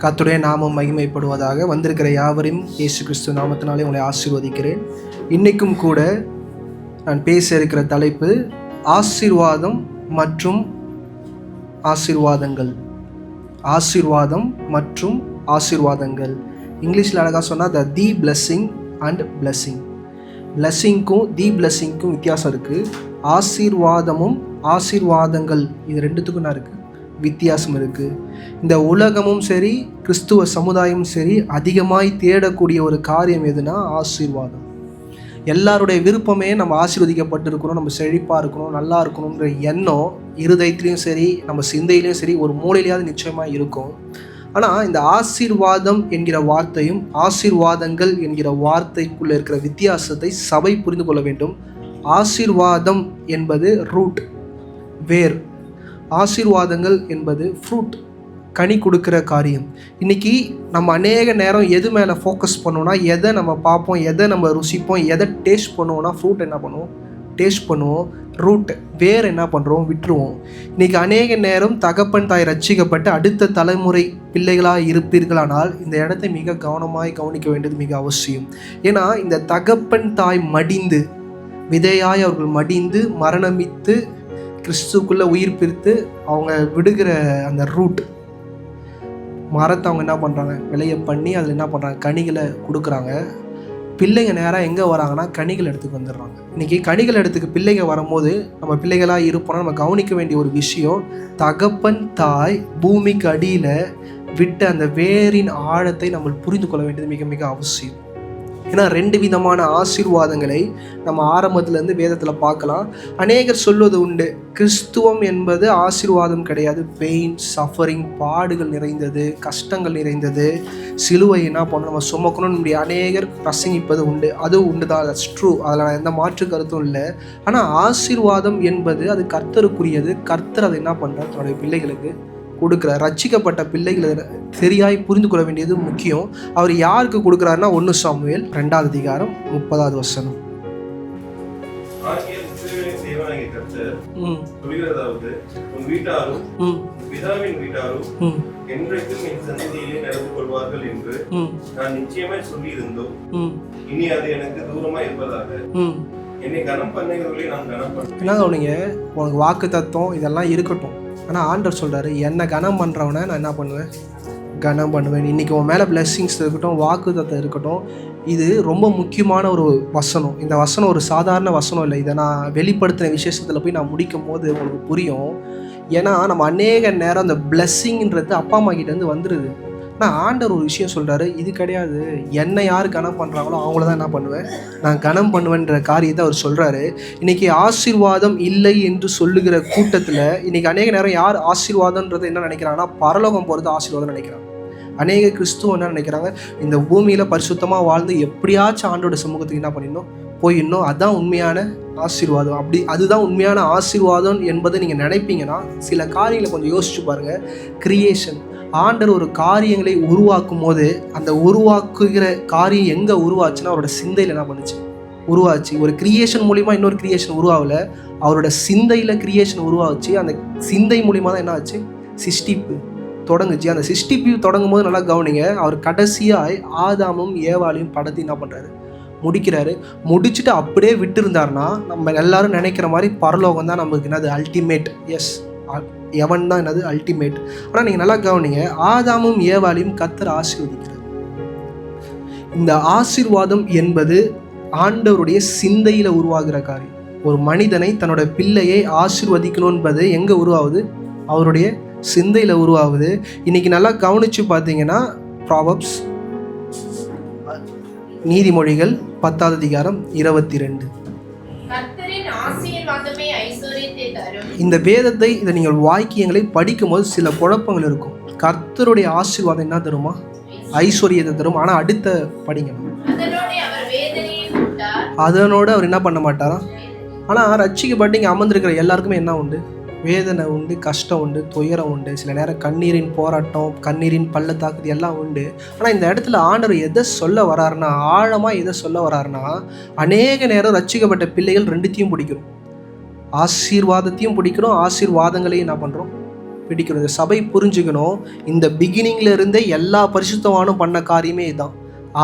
கர்த்தருடைய நாமம் மகிமைப்படுவதாக. வந்திருக்கிற யாவரையும் இயேசு கிறிஸ்து நாமத்தினாலே உங்களை ஆசீர்வதிக்கிறேன். இன்றைக்கும் கூட நான் பேச இருக்கிற தலைப்பு ஆசீர்வாதம் மற்றும் ஆசீர்வாதங்கள். ஆசீர்வாதம் மற்றும் ஆசீர்வாதங்கள். இங்கிலீஷில் அழகாக சொன்னால் தி பிளெஸ்ஸிங் அண்ட் பிளெஸ்ஸிங். பிளெஸ்ஸிங்க்கும் தி பிளெஸ்ஸிங்க்கும் வித்தியாசம் இருக்குது. ஆசீர்வாதமும் ஆசீர்வாதங்கள் இது ரெண்டுத்துக்கும் என்ன இருக்குது? வித்தியாசம் இருக்குது. இந்த உலகமும் சரி கிறிஸ்துவ சமுதாயமும் சரி அதிகமாய் தேடக்கூடிய ஒரு காரியம் எதுனா ஆசீர்வாதம். எல்லாருடைய விருப்பமே நம்ம ஆசீர்வதிக்கப்பட்டிருக்கணும், நம்ம செழிப்பாக இருக்கணும், நல்லா இருக்கணுன்ற எண்ணம் இருதயத்துலேயும் சரி நம்ம சிந்தையிலையும் சரி ஒரு மூலையிலையாவது நிச்சயமாக இருக்கும். ஆனால் இந்த ஆசீர்வாதம் என்கிற வார்த்தையும் ஆசீர்வாதங்கள் என்கிற வார்த்தைக்குள்ளே இருக்கிற வித்தியாசத்தை சபை புரிந்து கொள்ள வேண்டும். ஆசீர்வாதம் என்பது ரூட், வேர். ஆசீர்வாதங்கள் என்பது ஃப்ரூட், கனி கொடுக்குற காரியம். இன்றைக்கி நம்ம அநேக நேரம் எது மேலே ஃபோக்கஸ் பண்ணோன்னா, எதை நம்ம பார்ப்போம், எதை நம்ம ருசிப்போம், எதை டேஸ்ட் பண்ணுவோம்னா ஃப்ரூட் என்ன பண்ணுவோம்? டேஸ்ட் பண்ணுவோம். ரூட், வேர் என்ன பண்ணுறோம்? விட்டுருவோம். இன்றைக்கி அநேக நேரம் தகப்பன் தாய் ரட்சிக்கப்பட்டு அடுத்த தலைமுறை பிள்ளைகளாக இருப்பீர்களானால் இந்த இடத்தை மிக கவனமாய் கவனிக்க வேண்டியது மிக அவசியம். ஏன்னா இந்த தகப்பன் தாய் மடிந்து, விதையாய் அவர்கள் மடிந்து மரணமித்து கிறிஸ்துக்குள்ளே உயிர் பிரித்து அவங்க விடுகிற அந்த ரூட் மரத்தை அவங்க என்ன பண்ணுறாங்க? விளைய பண்ணி அதில் என்ன பண்ணுறாங்க? கனிகளை கொடுக்குறாங்க. பிள்ளைங்க நேராக எங்கே வராங்கன்னா கனிகள் இடத்துக்கு வந்துடுறாங்க. இன்றைக்கி கனிகள் இடத்துக்கு பிள்ளைங்க வரும்போது நம்ம பிள்ளைகளாக இருப்போம்னா நம்ம கவனிக்க வேண்டிய ஒரு விஷயம், தகப்பன் தாய் பூமிக்கு அடியில் விட்ட அந்த வேரின் ஆழத்தை நம்ம புரிந்து கொள்ள வேண்டியது மிக மிக அவசியம். ஏன்னா ரெண்டு விதமான ஆசீர்வாதங்களை நம்ம ஆரம்பத்துலேருந்து வேதத்தில் பார்க்கலாம். அநேகர் சொல்வது உண்டு, கிறிஸ்துவம் என்பது ஆசீர்வாதம் கிடையாது, பெயின், சஃபரிங், பாடுகள் நிறைந்தது, கஷ்டங்கள் நிறைந்தது, சிலுவை என்ன பண்ணணும் நம்ம சுமக்கணும்னு இப்படி அநேகர் பிரசங்கிப்பது உண்டு. அது உண்டு தான், தட்ஸ் ட்ரூ, அதில் எந்த மாற்று கருத்தும் இல்லை. ஆனால் ஆசீர்வாதம் என்பது அது கர்த்தருக்குரியது. கர்த்தர் அதை என்ன பண்ணுறார்? தன்னுடைய பிள்ளைகளுக்கு கொடுக்குறார். ரட்சிக்கப்பட்ட பிள்ளைகளை சரியாய் புரிந்து கொள்ள வேண்டியது முக்கியம். அவர் யாருக்கு கொடுக்குறாருன்னா 1 சாமுவேல் 2ஆம் அதிகாரம் 30ஆவது வசனம். என்றைக்கும் என் சந்ததியிலே நடந்து கொள்வார்கள் என்று நான் நிச்சயமாய் சொல்லி இருந்தோம். இனி அது எனக்கு தூரமா இருப்பதாக என்னை கனம் பண்ணுகிறவர்களை நான் கனம் பண்ணுவேன். என்ன கவனிங்க, உனக்கு வாக்கு தத்துவம் இதெல்லாம் இருக்கட்டும். ஆனால் ஆண்டவர் சொல்கிறாரு, என்னை கனம் பண்ணுறவனை நான் என்ன பண்ணுவேன்? கனம் பண்ணுவேன். இன்றைக்கி உன் மேலே பிளெஸ்ஸிங்ஸ் இருக்கட்டும், வாக்கு தத்துவம் இருக்கட்டும். இது ரொம்ப முக்கியமான ஒரு வசனம். இந்த வசனம் ஒரு சாதாரண வசனம் இல்லை. இதை நான் வெளிப்படுத்தின விசேஷத்தில் போய் நான் முடிக்கும் போது உங்களுக்கு புரியும். ஏன்னா நம்ம அநேக நேரம் அந்த பிளெஸ்ஸிங்கிறது அப்பா அம்மா கிட்டேருந்து வந்துடுது. ஆனால் ஆண்டவர் ஒரு விஷயம் சொல்கிறாரு, இது கிடையாது. என்னை யார் கனம் பண்ணுறாங்களோ அவங்கள தான் என்ன பண்ணுவேன்? நான் கனம் பண்ணுவேன்ற காரியத்தை அவர் சொல்கிறாரு. இன்றைக்கி ஆசீர்வாதம் இல்லை என்று சொல்லுகிற கூட்டத்தில் இன்றைக்கி அநேக நேரம் யார் ஆசீர்வாதன்றது என்ன நினைக்கிறாங்கன்னா, பரலோகம் போகிறது ஆசீர்வாதம் நினைக்கிறாங்க. அநேக கிறிஸ்துவ என்ன நினைக்கிறாங்க? இந்த பூமியில் பரிசுத்தமாக வாழ்ந்து எப்படியாச்சும் ஆண்டோட சமூகத்துக்கு என்ன பண்ணிடணும்? போயிடணும். அதுதான் உண்மையான ஆசீர்வாதம். அப்படி அதுதான் உண்மையான ஆசீர்வாதம் என்பதை நீங்கள் நினைப்பீங்கன்னா சில காரியங்களை கொஞ்சம் யோசிச்சு பாருங்கள். கிரியேஷன், ஆண்டர் ஒரு காரியங்களை உருவாக்கும் போது அந்த உருவாக்குகிற காரியம் எங்கே உருவாச்சுன்னா அவரோட சிந்தையில் என்ன பண்ணுச்சு? உருவாச்சு. ஒரு கிரியேஷன் மூலிமா இன்னொரு கிரியேஷன் உருவாகலை, அவரோட சிந்தையில் கிரியேஷன் உருவாச்சு. அந்த சிந்தை மூலிமா தான் என்ன ஆச்சு? சிருஷ்டிப்பு தொடங்குச்சு. அந்த சிருஷ்டிப்பு தொடங்கும் போது நல்லா கவனிங்க, அவர் கடைசியாக ஆதாமும் ஏவாளையும் படத்தை என்ன பண்ணுறாரு? முடிக்கிறாரு. முடிச்சுட்டு அப்படியே விட்டு இருந்தாருன்னா நம்ம எல்லாரும் நினைக்கிற மாதிரி பரலோகம் தான் நமக்கு என்னது? அல்டிமேட். எஸ், எவன் தான் என்னது? அல்டிமேட். ஆனால் நீங்கள் நல்லா கவனிங்க, ஆதாமும் ஏவாளையும் கர்த்தர் ஆசீர்வதிக்கிறார். இந்த ஆசீர்வாதம் என்பது ஆண்டவருடைய சிந்தையில் உருவாகிற காரியம். ஒரு மனிதனை தன்னோட பிள்ளையை ஆசீர்வதிக்கணும் என்பது எங்கே உருவாகுது? அவருடைய சிந்தையில் உருவாகுது. இன்னைக்கு நல்லா கவனிச்சு பார்த்தீங்கன்னா ப்ராவர்ப்ஸ், நீதிமொழிகள் 10ஆம் அதிகாரம் 22. இந்த வேதத்தை இதை நீங்கள் வாக்கியங்களை படிக்கும்போது சில குழப்பங்கள் இருக்கும். கர்த்தருடைய ஆசீர்வாதம் என்ன தருமா? ஐஸ்வர்யத்தை தரும். ஆனால் அடுத்த படிங்க, அதனோட அவர் என்ன பண்ண மாட்டாரா? ஆனால் ரட்சிக்கப்பட்டு இங்கே அமர்ந்திருக்கிற எல்லாருக்குமே என்ன உண்டு? வேதனை உண்டு, கஷ்டம் உண்டு, துயரம் உண்டு, சில நேரம் கண்ணீரின் போராட்டம், கண்ணீரின் பள்ளத்தாக்குது எல்லாம் உண்டு. ஆனால் இந்த இடத்துல ஆண்டவர் எதை சொல்ல வராருன்னா, ஆழமாக எதை சொல்ல வராருன்னா, அநேக நேரம் ரட்சிக்கப்பட்ட பிள்ளைகள் ரெண்டுத்தையும் பிடிக்கிறோம். ஆசீர்வாதத்தையும் பிடிக்கிறோம், ஆசீர்வாதங்களையும் என்ன பண்ணுறோம்? பிடிக்கணும். இந்த சபை புரிஞ்சுக்கணும், இந்த பிகினிங்ல இருந்தே எல்லா பரிசுத்தவானும் பண்ண காரியமே இதுதான்.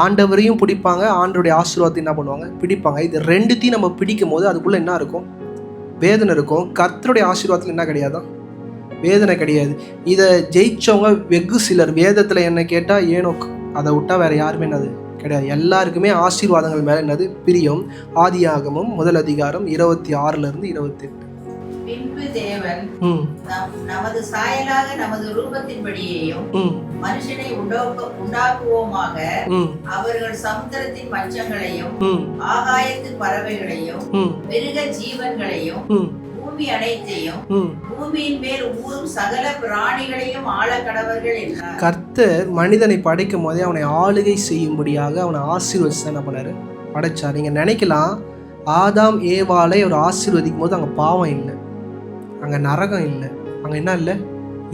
ஆண்டவரையும் பிடிப்பாங்க, ஆண்டவருடைய ஆசீர்வாதத்தை என்ன பண்ணுவாங்க, பிடிப்பாங்க. இது ரெண்டுத்தையும் நம்ம பிடிக்கும் போது அதுக்குள்ளே என்ன இருக்கும், வேதனை இருக்கும். கர்த்தருடைய ஆசீர்வாதத்தில் என்ன கிடையாதான், வேதனை கிடையாது. இதை ஜெயிச்சவங்க வெகு சிலர். வேதத்தில் என்ன கேட்டால் ஏனோக், அதை விட்டால் வேறு யாருமே என்னது கிடையாது. எல்லாருக்குமே ஆசீர்வாதங்கள் மேலே என்னது பிரியம். ஆதியாகமம் 1 அதிகாரம் 26 28. பின்பு தேவன் நமது சாயலாக நமது ரூபத்தின்படியேயும் மனுஷனை உண்டாக்குவோமாக, அவர்கள் சமுத்திரத்தின் மச்சங்களையும் ஆகாயத்து பறவைகளையும் மிருக ஜீவன்களையும் பூமி அனைத்தையும் பூமியின் மேல் ஊறும் சகல பிராணிகளையும் ஆள கடவர்கள் என்றார். கர்த்தர் மனிதனை படைக்கும் போதே அவனை ஆளுகை செய்யும்படியாக அவனை ஆசீர்வதிச்சு என்ன பண்ணாரு, படைச்சார். நீங்க நினைக்கலாம், ஆதாம் ஏவாளை அவர் ஆசீர்வதிக்கும் போது அங்கே பாவம் இல்லை, அங்கே நரகம் இல்லை, அங்கே என்ன இல்லை,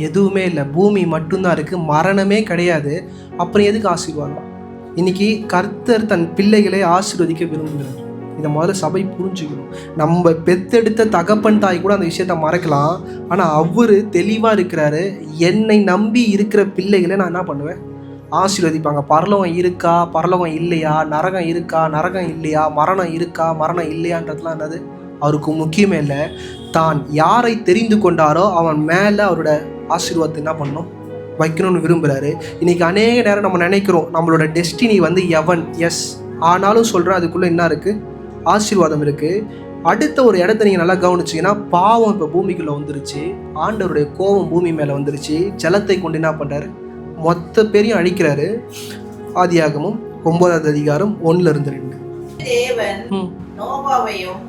எதுவுமே இல்லை, பூமி மட்டும்தான் இருக்குது, மரணமே கிடையாது. அப்புறம் எதுக்கு ஆசீர்வாதம்? இன்னைக்கு கர்த்தர் தன் பிள்ளைகளை ஆசீர்வதிக்க விரும்புகிறார். இதை முதல்ல சபை புரிஞ்சுக்கணும். நம்ம பெத்தெடுத்த தகப்பன் தாய் கூட அந்த விஷயத்த மறக்கலாம், ஆனால் அவர் தெளிவாக இருக்கிறாரு. என்னை நம்பி இருக்கிற பிள்ளைகளை நான் என்ன பண்ணுவேன், ஆசீர்வதிப்பாங்க. பரலோகம் இருக்கா, பரலோகம் இல்லையா, நரகம் இருக்கா, நரகம் இல்லையா, மரணம் இருக்கா, மரணம் இல்லையான்றதுலாம் என்னது அவருக்கு முக்கியமே இல்லை. தான் யாரை தெரிந்து கொண்டாரோ அவன் மேலே அவரோட ஆசீர்வாதத்தை என்ன பண்ணணும், வைக்கணும்னு விரும்புகிறாரு. இன்றைக்கி அநேக நேரம் நம்ம நினைக்கிறோம் நம்மளோட டெஸ்டினி வந்து எவன், எஸ், ஆனாலும் சொல்கிறேன் அதுக்குள்ளே என்ன இருக்குது, ஆசீர்வாதம் இருக்குது. அடுத்த ஒரு இடத்த நீங்கள் நல்லா கவனிச்சிங்கன்னா, பாவம் இப்போ பூமிக்குள்ளே வந்துருச்சு, ஆண்டவருடைய கோபம் பூமி மேலே வந்துருச்சு, ஜலத்தை கொண்டு என்ன பண்ணுறாரு, மொத்த பேரையும் அழிக்கிறாரு. ஆதியாகமம் 9 அதிகாரம் 1-2. தேவன் நோவாவையும்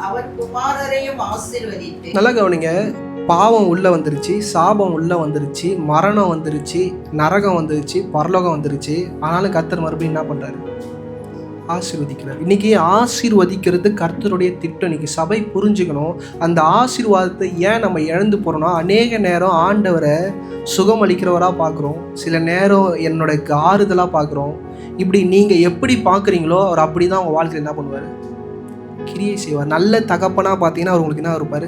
அவன் குமாரரையும் ஆசீர்வதித்து, நல்லா கவனிங்க, பாவம் உள்ளே வந்துருச்சு, சாபம் உள்ளே வந்துருச்சு, மரணம் வந்துருச்சு, நரகம் வந்துருச்சு, பரலோகம் வந்துருச்சு. ஆனாலும் கர்த்தர் மறுபடியும் என்ன பண்ணுறாரு, ஆசீர்வதிக்கிறார். இன்றைக்கி ஆசீர்வதிக்கிறது கர்த்தருடைய திட்டம். இன்றைக்கி சபை புரிஞ்சுக்கணும். அந்த ஆசீர்வாதத்தை ஏன் நம்ம இழந்து போகிறோம்னா, அநேக நேரம் ஆண்டவரை சுகமளிக்கிறவராக பார்க்குறோம், சில நேரம் என்னோட ஆறுதலாக பார்க்குறோம். இப்படி நீங்கள் எப்படி பார்க்குறீங்களோ அவர் அப்படி தான் உங்கள் வாழ்க்கையில் என்ன பண்ணுவார், கிரியை செய்வார். நல்ல தகப்பனாக பார்த்தீங்கன்னா அவர் உங்களுக்கு என்ன இருப்பார்,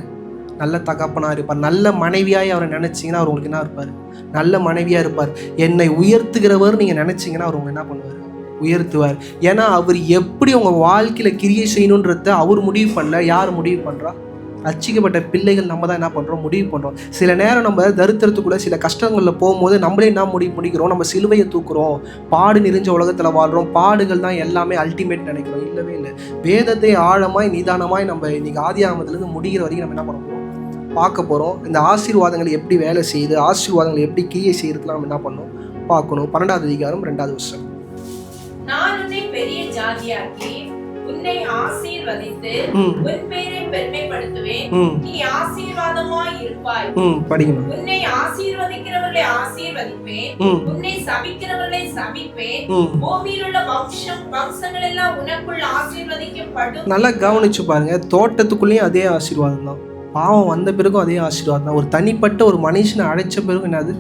நல்ல தகப்பனாக இருப்பார். நல்ல மனைவியாய் அவரை நினச்சிங்கன்னா அவர் உங்களுக்கு என்ன இருப்பார், நல்ல மனைவியாக இருப்பார். என்னை உயர்த்துகிறவர் நீங்கள் நினச்சிங்கன்னா அவர் உங்களுக்கு என்ன பண்ணுவார், உயர்த்துவார். ஏன்னா அவர் எப்படி உங்கள் வாழ்க்கையில் கிரியை செய்யணுன்றத அவர் முடிவு பண்ணல, யார் முடிவு பண்ணுறா, ரட்சிக்கப்பட்ட பிள்ளைகள் நம்ம தான் என்ன பண்ணுறோம், முடிவு பண்ணுறோம். சில நேரம் நம்ம தரித்திரத்துக்குள்ளே சில கஷ்டங்களில் போகும்போது நம்மளே என்ன முடிக்கிறோம், நம்ம சிலுவையை தூக்குறோம், பாடு நிறைஞ்ச உலகத்தில் வாழ்கிறோம், பாடுகள் தான் எல்லாமே அல்டிமேட் நினைக்கிறோம். இல்லவே இல்லை. வேதத்தை ஆழமாய் நிதானமாய் நம்ம இன்னைக்கு ஆதியாகமத்திலேருந்து முடிகிற வரைக்கும் நம்ம என்ன பண்ண போகிறோம், பார்க்க போகிறோம். இந்த ஆசீர்வாதங்கள் எப்படி வேலை செய்யுது, ஆசீர்வாதங்கள் எப்படி கிரியை செய்யறதுலாம் நம்ம என்ன பண்ணணும், பார்க்கணும். 12 அதிகாரம் 2வது வசனம். நான் உன்னை பெரிய ஜாதியாக்கி உன்னை ஆசீர்வதித்து உன் பேரை பெருமைப்படுத்துவேன், நீ ஆசீர்வாதமாய் இருப்பாய். படிக்கணும். உன்னை ஆசீர்வதிக்கிறவர்களை ஆசீர்வதிப்பேன், உன்னை சபிக்கிறவர்களை சபிப்பேன், பூமியில் உள்ள வம்சங்கள் எல்லாம் உனக்குள் ஆசீர்வதிக்கப்படும். நல்லா கவனிச்சு பாருங்க, தோட்டத்துக்குள்ளேயும் அதே ஆசீர்வாதம் தான், பாவம் வந்த பிறகும் அதே ஆசீர்வாதம் தான், ஒரு தனிப்பட்ட ஒரு மனுஷனை அழைச்ச பிறகு என்னது,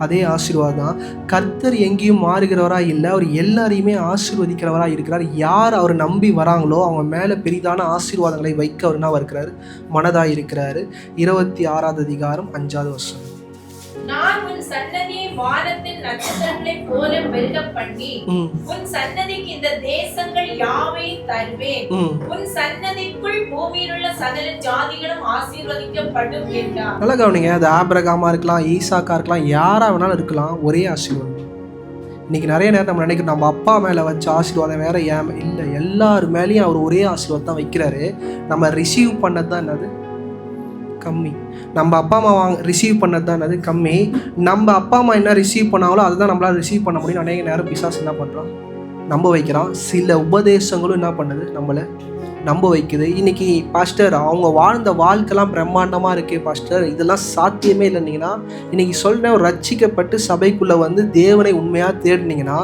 அதே ஆசீர்வாதம் தான். கர்த்தர் எங்கேயும் மாறுகிறவராக இல்லை, அவர் எல்லாரையுமே ஆசீர்வதிக்கிறவராக இருக்கிறார். யார் அவர் நம்பி வராங்களோ அவங்க மேலே பெரிதான ஆசீர்வாதங்களை வைக்க அவர் என்ன இருக்கிறார், மனதாக இருக்கிறாரு. 26 அதிகாரம் 5வது வசனம். நான் உன் சன்னதியை வானத்தின் நட்சத்திரங்களைப் போல பெருக பண்ணி உன் சன்னதிக்கு இந்த தேசங்கள் யாவையும் தருவேன், உன் சன்னதிக்குள் பூமியில் உள்ள சகல ஜாதிகளும் ஆசீர்வதிக்கப்படும் என்றார். நல்லா கவனிங்க, அது ஆபிரகாமா இருக்கலாம், ஈசாக்கா இருக்கலாம், யாரா வேணாலும் இருக்கலாம், ஒரே ஆசீர்வாதம். இன்னைக்கு நிறைய நேரம் நம்ம நினைக்கிறோம் நம்ம அப்பா மேலே வச்ச ஆசீர்வாதம் வேற, ஏன் இல்லை, எல்லாரு மேலேயும் அவர் ஒரே ஆசீர்வாதம் தான் வைக்கிறாரு. நம்ம ரிசீவ் பண்ணது தான் என்னது, கம்மி. நம்ம அப்பா அம்மா ரிசீவ் பண்ணது தான் அது கம்மி. நம்ம அப்பா அம்மா என்ன ரிசீவ் பண்ணாங்களோ அதுதான் நம்மளால் ரிசீவ் பண்ண முடியும். அநேக நேரம் பிசாசு என்ன பண்ணுறான், நம்ப வைக்கிறான். சில உபதேசங்களும் என்ன பண்ணுது, நம்மளை நம்ப வைக்குது. இன்னைக்கு பாஸ்டர் அவங்க வாழ்ந்த வாழ்க்கைலாம் பிரம்மாண்டமாக இருக்கே பாஸ்டர், இதெல்லாம் சாத்தியமே இல்லைன்னீங்கன்னா, இன்னைக்கு சொல்கிறேன், ஒரு ரட்சிக்கப்பட்டு சபைக்குள்ளே வந்து தேவனை உண்மையாக தேடினீங்கன்னா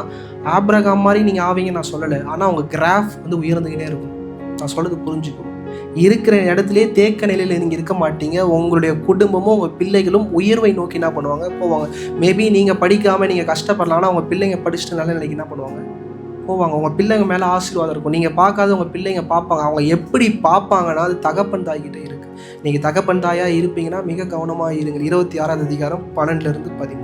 ஆபிரகாம் மாதிரி நீங்கள் ஆவீங்க நான் சொல்லலை. ஆனால் அவங்க கிராஃப் வந்து உயர்ந்துக்கிட்டே இருக்கும். நான் சொல்கிறது புரிஞ்சுக்கணும். இருக்கிற இடத்துலையே தேக்க நிலையில் நீங்கள் இருக்க மாட்டீங்க. உங்களுடைய குடும்பமும் உங்கள் பிள்ளைகளும் உயர்வை நோக்கி என்ன பண்ணுவாங்க, போவாங்க. மேபி நீங்கள் படிக்காமல் நீங்கள் கஷ்டப்படலாம், ஆனால் உங்கள் பிள்ளைங்க படிச்சுட்டு நல்ல நிலைக்கு என்ன பண்ணுவாங்க, போவாங்க. உங்கள் பிள்ளைங்க மேலே ஆசீர்வாதம் இருக்கும். நீங்கள் பார்க்காத உங்கள் பிள்ளைங்க பார்ப்பாங்க. அவங்க எப்படி பார்ப்பாங்கன்னா அது தகப்பன் தாய்கிட்ட இருக்குது. நீங்கள் தகப்பன் தாயா இருப்பீங்கன்னா மிக கவனமாக இருங்க. 26ஆம் அதிகாரம் 12-13.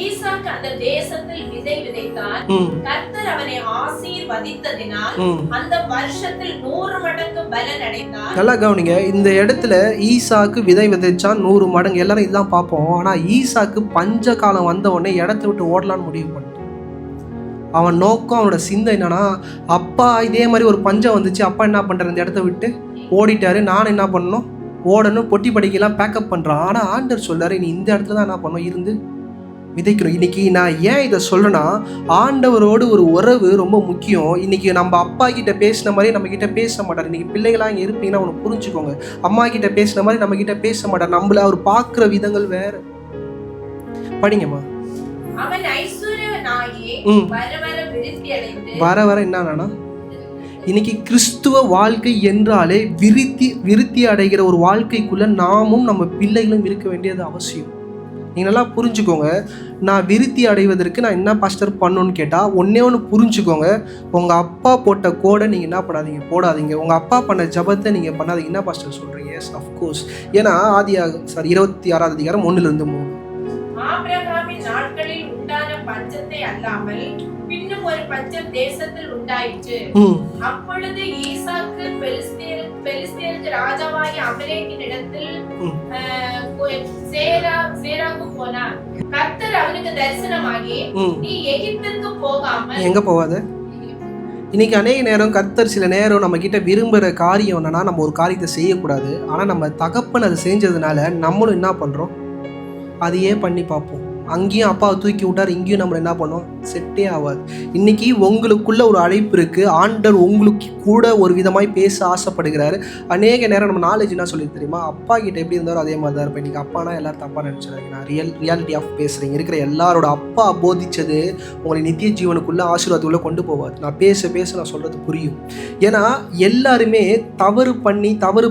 ஈசாக்கு அந்த தேசத்தில் விதை விதைத்தான். கர்த்தர் அவனை ஆசீர்வதித்ததினால் அந்த வருஷத்தில் 100 மடங்கு பலன் அடைந்தான். நல்லா கவனிங்க, இந்த இடத்துல ஈசாக்கு விதை விதைச்சான் 100 மடங்கு. எல்லாரும் இதுதான் பார்ப்போம். ஆனால் ஈசாக்கு பஞ்ச காலம் வந்த உடனே இடத்த விட்டு ஓடலான்னு முடிவு பண்ணிட்டான். அவன் நோக்கம், அவனோட சிந்தை என்னன்னா, அப்பா இதே மாதிரி ஒரு பஞ்சம் வந்துச்சு, அப்பா என்ன பண்றாரு, இந்த இடத்த விட்டு ஓடிட்டாரு, நான் என்ன பண்ணணும், ஓடணும், பொட்டி படிக்கலாம் பேக்கப் பண்றான். ஆனால் ஆண்டவர் சொல்றாரு, நீ இந்த இடத்துல தான் என்ன பண்ணணும், இருந்து விதைக்கணும். இன்னைக்கு நான் ஏன் இதை சொல்றேன்னா, ஆண்டவரோடு ஒரு உறவு ரொம்ப முக்கியம். இன்னைக்கு நம்ம அப்பா கிட்ட பேசின மாதிரி நம்ம கிட்ட பேச மாட்டார். இன்னைக்கு பிள்ளைகளாக இங்கே இருப்பீங்கன்னா ஒன்று புரிஞ்சுக்கோங்க, அம்மா கிட்ட பேசின மாதிரி நம்ம கிட்ட பேச மாட்டார். நம்மள அவர் பார்க்குற விதங்கள் வேற. படிங்கம்மா. அவன் ஐஸ்வர்யவனாகி வர வர என்னன்னா, இன்னைக்கு கிறிஸ்துவ வாழ்க்கை என்றாலே விருத்தி அடைகிற ஒரு வாழ்க்கைக்குள்ள நாமும் நம்ம பிள்ளைகளும் இருக்க வேண்டியது அவசியம். நீங்கள் நல்லா புரிஞ்சுக்கோங்க. நான் விருத்தி அடைவதற்கு நான் என்ன பாஸ்டர் பண்ணணும்னு கேட்டால், ஒன்றே ஒன்று புரிஞ்சுக்கோங்க. உங்கள் அப்பா போட்ட கோடை நீங்கள் என்ன பண்ணாதீங்க, போடாதீங்க. உங்கள் அப்பா பண்ண ஜபத்தை நீங்கள் பண்ணாதீங்க. என்ன பாஸ்டர் சொல்கிறீங்க? Yes, of course. ஏன்னா 26ஆம் அதிகாரம் 1-3. ஆபிரகாமின் நாட்களில் உண்டான பஞ்சத்தை அல்லாமல் பின்னும் ஒரு பஞ்சம் தேசத்தில் உண்டாயிற்று. அப்பொழுது ஈசாக்கு பெலிஸ்தேருக்கு ராஜாவாகிய அபிமெலேக்கின் இடத்தில் சேராக்கு போனார். கர்த்தர் அவனுக்கு தரிசனமாகி, நீ எகிப்திற்கு போகாமல். எங்க போவாத? இன்னைக்கு அநேக நேரம் கர்த்தர் சில நேரம் நம்ம கிட்ட விரும்புகிற காரியம் என்னன்னா, நம்ம ஒரு காரியத்தை செய்யக்கூடாது. ஆனால் நம்ம தகப்பன் அதை செஞ்சதுனால நம்மளும் என்ன பண்ணுறோம், அதையே பண்ணி பார்ப்போம். அங்கேயும் அப்பாவை தூக்கி விட்டார், இங்கேயும் நம்மளை என்ன பண்ணோம், செட்டே ஆகாது. இன்னைக்கு உங்களுக்குள்ள ஒரு அழைப்பு இருக்கு. ஆண்டவர் உங்களுக்கு கூட ஒரு விதமாய் பேச ஆசைப்படுகிறாரு. அநேக நேரம் நம்ம நாலேஜ் என்ன சொல்லி தெரியுமா, அப்பா கிட்ட எப்படி இருந்தாரோ அதே மாதிரி தான் இருப்பேன். இன்னைக்கு அப்பானா எல்லாரும் தப்பா நினைச்சிடாங்க. நான் ரியாலிட்டி ஆஃப் பேசுறேன். இருக்கிற எல்லாரோட அப்பா போதிச்சது உங்களை நித்திய ஜீவனுக்குள்ள ஆசீர்வாதத்துக்குள்ள கொண்டு போவாது. நான் பேச நான் சொல்றது புரியும். ஏன்னா எல்லாருமே தவறு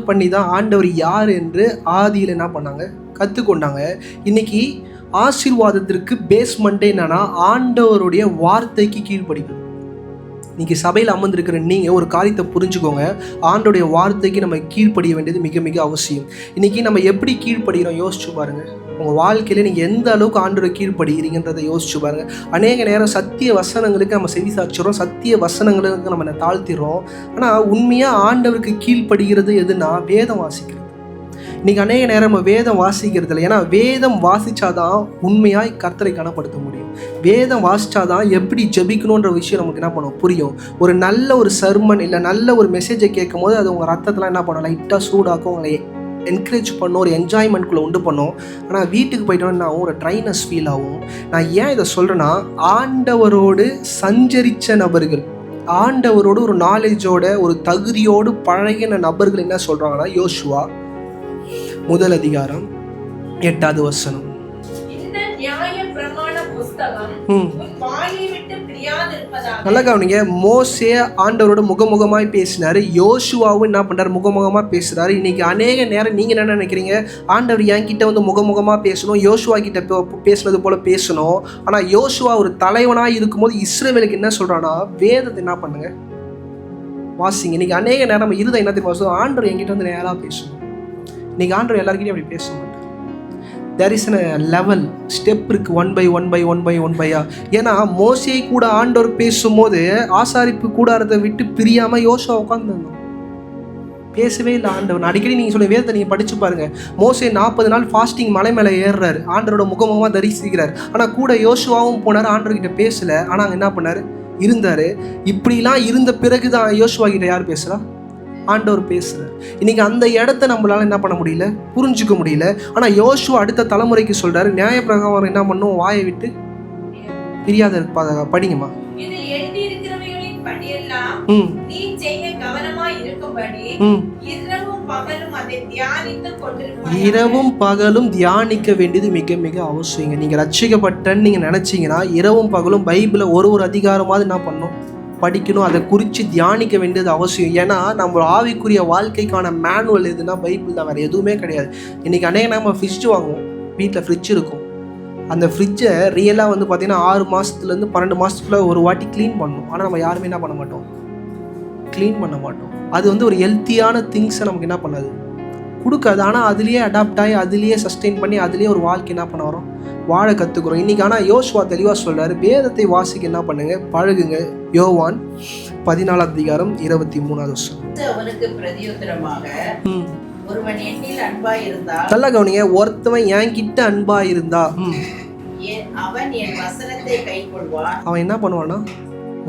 பண்ணி தான் ஆண்டவர் யார் என்று ஆதியில் என்ன பண்ணாங்க, கற்றுக்கொண்டாங்க. இன்னைக்கு ஆசீர்வாதத்திற்கு பேஸ்மெண்ட்டே என்னன்னா, ஆண்டவருடைய வார்த்தைக்கு கீழ்ப்படிக்கணும். இன்னைக்கு சபையில் அமர்ந்திருக்கிற நீங்கள் ஒரு காரியத்தை புரிஞ்சுக்கோங்க, ஆண்டோடைய வார்த்தைக்கு நம்ம கீழ்ப்படிய வேண்டியது மிக மிக அவசியம். இன்னைக்கு நம்ம எப்படி கீழ்ப்படுகிறோம் யோசிச்சு பாருங்க. உங்கள் வாழ்க்கையில் நீங்கள் எந்த அளவுக்கு ஆண்டோரை கீழ்ப்படுகிறீங்கன்றதை யோசிச்சு பாருங்க. அநேக நேரம் சத்திய வசனங்களுக்கு நம்ம செவி சாய்ச்சிடுறோம், சத்திய வசனங்களுக்கு நம்ம தாழ்த்திடுறோம். ஆனால் உண்மையாக ஆண்டவருக்கு கீழ்ப்படுகிறது எதுனா, வேதம் வாசிக்கிறது. இன்னைக்கு அநேக நேரம் நம்ம வேதம் வாசிக்கிறது இல்லை. ஏன்னா வேதம் வாசிச்சாதான் உண்மையாய் கர்த்தரை கனப்படுத்த முடியும். வேதம் வாசிச்சாதான் எப்படி ஜெபிக்கணுன்ற விஷயம் நமக்கு என்ன பண்ணும், புரியும். ஒரு நல்ல ஒரு சர்மன் இல்லை நல்ல ஒரு மெசேஜை கேட்கும் போது அது உங்கள் ரத்தத்தில் என்ன பண்ணும், லைட்டாக சூடாக்கும், உங்களை என்கரேஜ் பண்ணும், ஒரு என்ஜாய்மெண்ட்குள்ளே உண்டு பண்ணும். ஆனால் வீட்டுக்கு போயிட்டோன்னா ஒரு ட்ரைனஸ் ஃபீல் ஆகும். நான் ஏன் இதை சொல்கிறேன்னா, ஆண்டவரோடு சஞ்சரித்த நபர்கள், ஆண்டவரோடு ஒரு நாலேஜோட ஒரு தகுதியோடு பழகின நபர்கள் என்ன சொல்கிறாங்கன்னா, யோசுவா 1 அதிகாரம் 8வது வசனம். இந்த நியாய பிரமாண புத்தகம் உன் வாயை விட்டு பிரியாதிருப்பதாக. நல்லா கவனிங்க, மோசே ஆண்டவரோட முகமுகமாய் பேசினாரு, யோசுவாவும் என்ன பண்றாரு, முகமுகமா பேசுறாரு. இன்னைக்கு அநேக நேரம் நீங்க என்ன நினைக்கிறீங்க, ஆண்டவர் என்கிட்ட வந்து முகமுகமா பேசணும், யோசுவா கிட்ட பேசுனது போல பேசணும். ஆனா யோசுவா ஒரு தலைவனாய் இருக்கும்போது இஸ்ரவேலுக்கு என்ன சொல்றானா, வேதத்தை என்ன பண்ணுங்க, வாசிங்க. இன்னைக்கு அநேக நேரம் நம்ம இருதயம் என்ன தெரியுமா, ஆண்டவர் என்கிட்ட வந்து நேரா பேசணும். இன்னைக்கு ஆண்டவர் எல்லாருக்கிட்டையும் அப்படி பேச மாட்டார். There is a level, step இருக்கு, 1 by 1. ஏன்னா மோசே கூட ஆண்டவர் பேசும்போது ஆசாரிப்பு கூடாரத்தை விட்டு பிரியாம யோசுவா உட்கார்ந்துருந்தோம், பேசவே இல்லை ஆண்டவர். அடிக்கடி நீங்கள் சொல்ல வேதத்தை நீங்கள் படிச்சு பாருங்க. மோசே 40 நாள் ஃபாஸ்டிங் மலை மேலே ஏறுறாரு, ஆண்டவரோட முகமுகமாக தரிசிக்கிறார். ஆனால் கூட யோசுவாவும் போனார், ஆண்டவர்கிட்ட பேசலை. ஆனால் அங்கே என்ன பண்ணார், இருந்தார். இப்படிலாம் இருந்த பிறகு தான் யோசுவா கிட்ட யார் பேசுகிறா, ஆண்டவர் பேசுகிறார். இன்னைக்கு அந்த இடத்த நம்மளால என்ன பண்ண முடியல, புரிஞ்சுக்க முடியல. ஆனால் யோசுவா அடுத்த தலைமுறைக்கு சொல்றாரு, நியாய பிரகாரம் என்ன பண்ணும், வாயை விட்டு பிரியாத இருப்பாங்க. படிங்கம்மா. இதில் எழுதியிருக்கிறவைகளின் படியெல்லாம் நீ செய்ய கவனமாய் இருக்கும்படி இரவும் பகலும் அதை தியானித்துக் கொண்டிருப்பாய். இரவும் பகலும் தியானிக்க வேண்டியது மிக மிக அவசியங்க. நீங்க ரட்சிக்கப்பட்டன்னு நீங்க நினைச்சீங்கன்னா இரவும் பகலும் பைபிளை ஒரு அதிகாரமாவது என்ன பண்ணணும், படிக்கணும். அதை குறித்து தியானிக்க வேண்டியது அவசியம். ஏன்னா நம்ம ஆவிக்குரிய வாழ்க்கைக்கான மேனுவல் எதுனா பைபிள் தான், வேறு எதுவுமே கிடையாது. இன்றைக்கி அநேக நம்ம ஃப்ரிட்ஜ் வாங்குவோம், வீட்டில் ஃப்ரிட்ஜ் இருக்கும். அந்த ஃப்ரிட்ஜை ரியலாக வந்து பார்த்திங்கன்னா 6 மாதத்துலேருந்து 12 மாதத்துக்குள்ளே ஒரு வாட்டி க்ளீன் பண்ணணும். ஆனால் நம்ம யாருமே என்ன பண்ண மாட்டோம், க்ளீன் பண்ண மாட்டோம். அது வந்து ஒரு ஹெல்த்தியான திங்ஸை நமக்கு என்ன பண்ணாது, கொடுக்காது. ஆனால் அதுலேயே அடாப்ட் ஆகி அதுலேயே சஸ்டெயின் பண்ணி அதுலேயே ஒரு வாழ்க்கை என்ன பண்ண வரோம், வாழ கற்றுக்குறோம். இன்றைக்கி ஆனால் யோசுவா தெளிவாக சொல்கிறார், வேதத்தை வாசிக்க என்ன பண்ணுங்க, பழகுங்க. யோவான் 14:23. அவனுக்கு பிரதியுத்தரமாக, ஒருவன் என்னில் அன்பாய் இருந்தால், நல்லா கவனிங்க, ஒருத்தவன் என்கிட்ட அன்பா இருந்தா அவன் என் வசனத்தை கைக்கொள்வான். அவன் என்ன பண்ணுவான்னா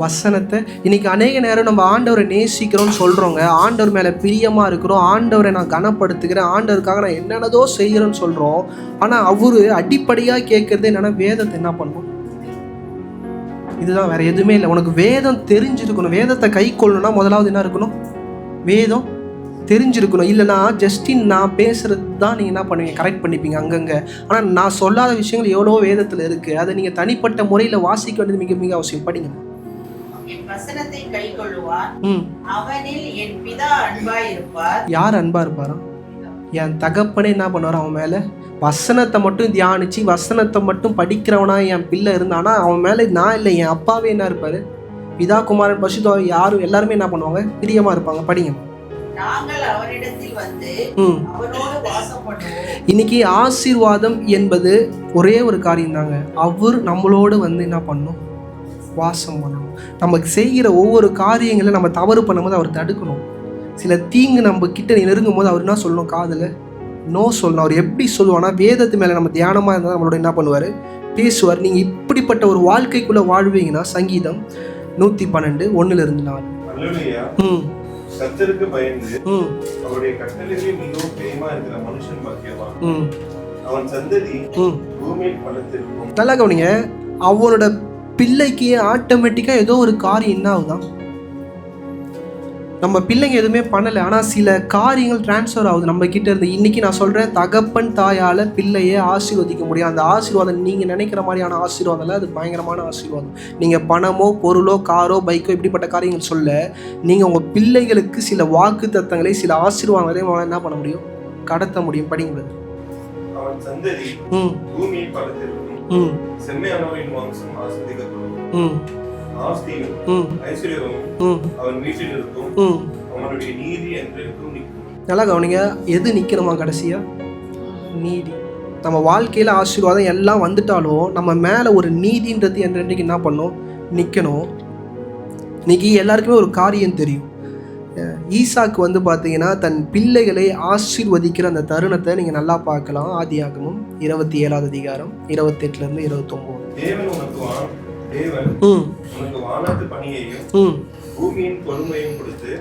வசனத்தை. இன்னைக்கு அநேக நேரம் நம்ம ஆண்டவரை நேசிக்கிறோம்னு சொல்றோங்க, ஆண்டவர் மேல பிரியமா இருக்கிறோம், ஆண்டவரை நான் கனப்படுத்துகிறேன், ஆண்டவருக்காக நான் என்னென்னதோ செய்கிறேன்னு சொல்றோம். ஆனா அவரு அடிப்படையா கேட்கறது என்னன்னா, வேதத்தை என்ன பண்ணும், இதுதான், வேற எதுவுமே இல்லை. உனக்கு வேதம் தெரிஞ்சிருக்கணும். வேதத்தை கை கொள்ளணும்னா முதலாவது என்ன இருக்கணும், வேதம் தெரிஞ்சிருக்கணும். இல்லைனா ஜஸ்டின் நான் பேசுறது தான் நீங்கள் என்ன பண்ணுவீங்க, கரெக்ட் பண்ணிப்பீங்க அங்கங்கே. ஆனால் நான் சொல்லாத விஷயங்கள் எவ்வளோ வேதத்தில் இருக்குது. அதை நீங்கள் தனிப்பட்ட முறையில் வாசிக்க வேண்டியது மிக மிக அவசியம். படிங்க. என் வசனத்தை கைக்கொள்ளுவான், அவனில் என் பிதா அன்பாய் இருப்பார். யார் அன்பா இருப்பாரா? என் தகப்பனே என்ன பண்ணுவார், அவன் மேலே வசனத்தை மட்டும் தியானிச்சு வசனத்தை மட்டும் படிக்கிறவனா என் பிள்ளை இருந்தானா அவன் மேலே நான் இல்லை, என் அப்பாவே என்ன இருப்பார், பிதா குமாரன் பரிசுத்த யாரும் எல்லாருமே என்ன பண்ணுவாங்க, பிரியமாக இருப்பாங்க. படிங்க. நாங்கள் அவரிடத்தில் வந்து அவரோடு வாசம் பண்ணுவோம். இன்னைக்கு ஆசீர்வாதம் என்பது ஒரே ஒரு காரியம் தாங்க, அவர் நம்மளோடு வந்து என்ன பண்ணணும், வாசம் பண்ணணும். நமக்கு செய்கிற ஒவ்வொரு காரியங்களை நம்ம தவறு பண்ணும்போது அவர் தடுக்கணும். சில தீங்கு நம்ம கிட்ட நெருங்கும் போது அவர் என்ன சொல்லணும், காதில் நோ சொல்லணும். அவர் எப்படி சொல்லுவானா, வேதத்து மேலே நம்ம தியானமாக இருந்தால் நம்மளோட என்ன பண்ணுவார், பேசுவார். நீங்கள் இப்படிப்பட்ட ஒரு வாழ்க்கைக்குள்ளே வாழ்வீங்கன்னா சங்கீதம் 112 1-4. கர்த்தருக்கு பயந்து அவருடைய கட்டளைகளில் மிகவும் பிரியமா இருக்கிற மனுஷன் பாக்கியவான். அவன் சந்ததி பூமியில் பலத்திருக்கும். நல்லா கவனிங்க, அவனோட பிள்ளைக்கு ஆட்டோமேட்டிக்கா ஏதோ ஒரு காரியம் என்ன ஆகுதான், நம்ம பிள்ளைங்க எதுவுமே பண்ணலை, ஆனால் சில காரியங்கள் டிரான்ஸ்ஃபர் ஆகுது நம்ம கிட்ட இருந்து. இன்னைக்கு நான் சொல்றேன், தகப்பன் தாயால பிள்ளையை ஆசீர்வதிக்க முடியும். அந்த ஆசீர்வாதம் நீங்க நினைக்கிற மாதிரியான ஆசீர்வாதம் இல்லை, அது பயங்கரமான ஆசீர்வாதம். நீங்க பணமோ பொருளோ காரோ பைக்கோ இப்படிப்பட்ட காரியங்கள் சொல்ல, நீங்க உங்க பிள்ளைகளுக்கு சில வாக்கு தத்தங்களை சில ஆசீர்வாதங்களை என்ன பண்ண முடியும், கடத்த முடியும். படிங்க. அவன் சந்ததி பூமியில் பலத்திருக்கும், செம்மையானவரின் வம்சம் ஆசீர்வதிக்கப்படும். ஆஸ்தியும் ஐஸ்வர்யமும் அவன் வீட்டில் இருக்கும், அவனுடைய நீதி என்றென்றும் நிற்கும். நல்லா கவனிங்க, எது நிற்கணுமா கடைசியா, நீதி. நம்ம வாழ்க்கையில் ஆசீர்வாதம் எல்லாம் வந்துட்டாலும் நம்ம மேலே ஒரு நீதின்றது என்றைக்கு என்ன பண்ணும், நிற்கணும். இன்னைக்கு எல்லாருக்குமே ஒரு காரியம் தெரியும். ஈசாக்கு வந்து பார்த்தீங்கன்னா தன் பிள்ளைகளை ஆசீர்வதிக்கிற அந்த தருணத்தை நீங்கள் நல்லா பார்க்கலாம். ஆதியாகமம் 27 28-29. தேவன் உனக்கு வானத்து பணியையும் பூமியின் கொடுமையும் கொடுத்து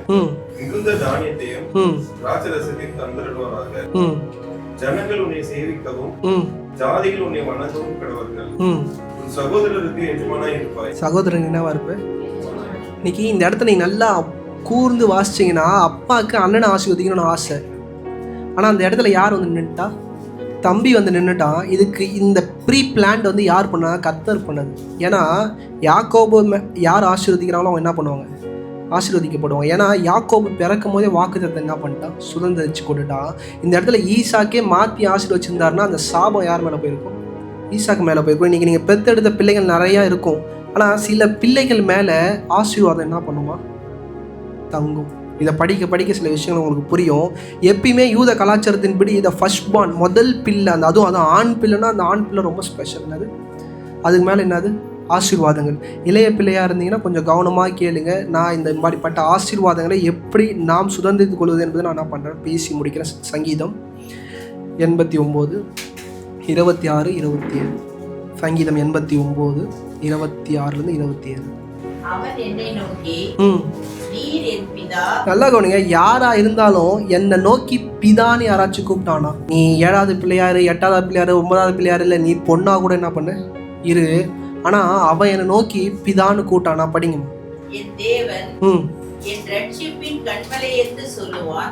மிகுந்த தானியத்தையும் ராஜரசத்தையும் தந்தருவாராக. ஜனங்கள் உன்னை சேவிக்கவும் ஜாதிகள் உன்னை வணங்கவும் கடவர்கள். உன் சகோதரருக்கு எஜமானா இருப்பாய். சகோதரன் என்னவா இருப்ப? இன்னைக்கு இந்த இடத்த நீங்க நல்லா கூர்ந்து வாசிச்சீங்கன்னா, அப்பாவுக்கு அண்ணனை ஆசீர்வதிக்கணும்னு ஆசை, ஆனா அந்த இடத்துல யார் வந்து நின்றுட்டா, தம்பி வந்து நின்றுட்டான். இதுக்கு இந்த ப்ரீ பிளான்ட் வந்து யார் பண்ணா, கர்த்தர் பண்ணது. ஏன்னா யாக்கோபு யார் ஆசீர்வதிக்கிறாங்களோ அவங்க என்ன பண்ணுவாங்க, ஆசீர்வதிக்கப்படுவாங்க. ஏன்னா யாக்கோபு பிறக்கும் போதே வாக்குத்தத்தத்தை என்ன பண்ணிட்டான், சுதந்திரிச்சு கொண்டுட்டான். இந்த இடத்துல ஈசாக்கே மாற்றி ஆசீர்வச்சிருந்தாருன்னா அந்த சாபம் யார் மேலே போயிருக்கும், ஈசாக்கு மேலே போயிருக்கும். இன்றைக்கி நீங்கள் பெற்றெடுத்த பிள்ளைகள் நிறையா இருக்கும், ஆனால் சில பிள்ளைகள் மேலே ஆசீர்வாதம் என்ன பண்ணுமா, தங்கும். இதை படிக்க படிக்க சில விஷயங்கள் உங்களுக்கு புரியும். எப்பயுமே யூத கலாச்சாரத்தின்படி இதை ஃபர்ஸ்ட் பார்ன், முதல் பிள்ளை, அந்த அதுவும் ஆண் பிள்ளைன்னா அந்த ஆண் பிள்ளை ரொம்ப ஸ்பெஷல். என்னது அதுக்கு மேலே என்னது, ஆசீர்வாதங்கள். இளைய பிள்ளையாக இருந்தீங்கன்னா கொஞ்சம் கவனமாக கேளுங்க. நான் இந்த மாதிரிப்பட்ட ஆசீர்வாதங்களை எப்படி நாம் சுதந்திரித்துக் கொள்வது என்பதை நான் என்ன பண்ணுறேன், பேசி முடிக்கிறேன். சங்கீதம் 89 26 27. சங்கீதம் 89 26-27. அவன் என்னை நோக்கி, நீர் என் பிதா. நல்லா கவனிங்க, யாரா இருந்தாலும் என்னை நோக்கி பிதான்னு யாராச்சும் கூப்பிட்டானா, நீ 7வது பிள்ளையாரு 8வது பிள்ளையாரு 9வது பிள்ளையாரு இல்லை, நீ பொண்ணா கூட என்ன பண்ணு இரு, ஆனா அவன் என்னை நோக்கி பிதான்னு கூப்பிட்டானா. படிங்க. என் தேவன் என் ரட்சிப்பின் கண்மலை என்று சொல்லுவான்.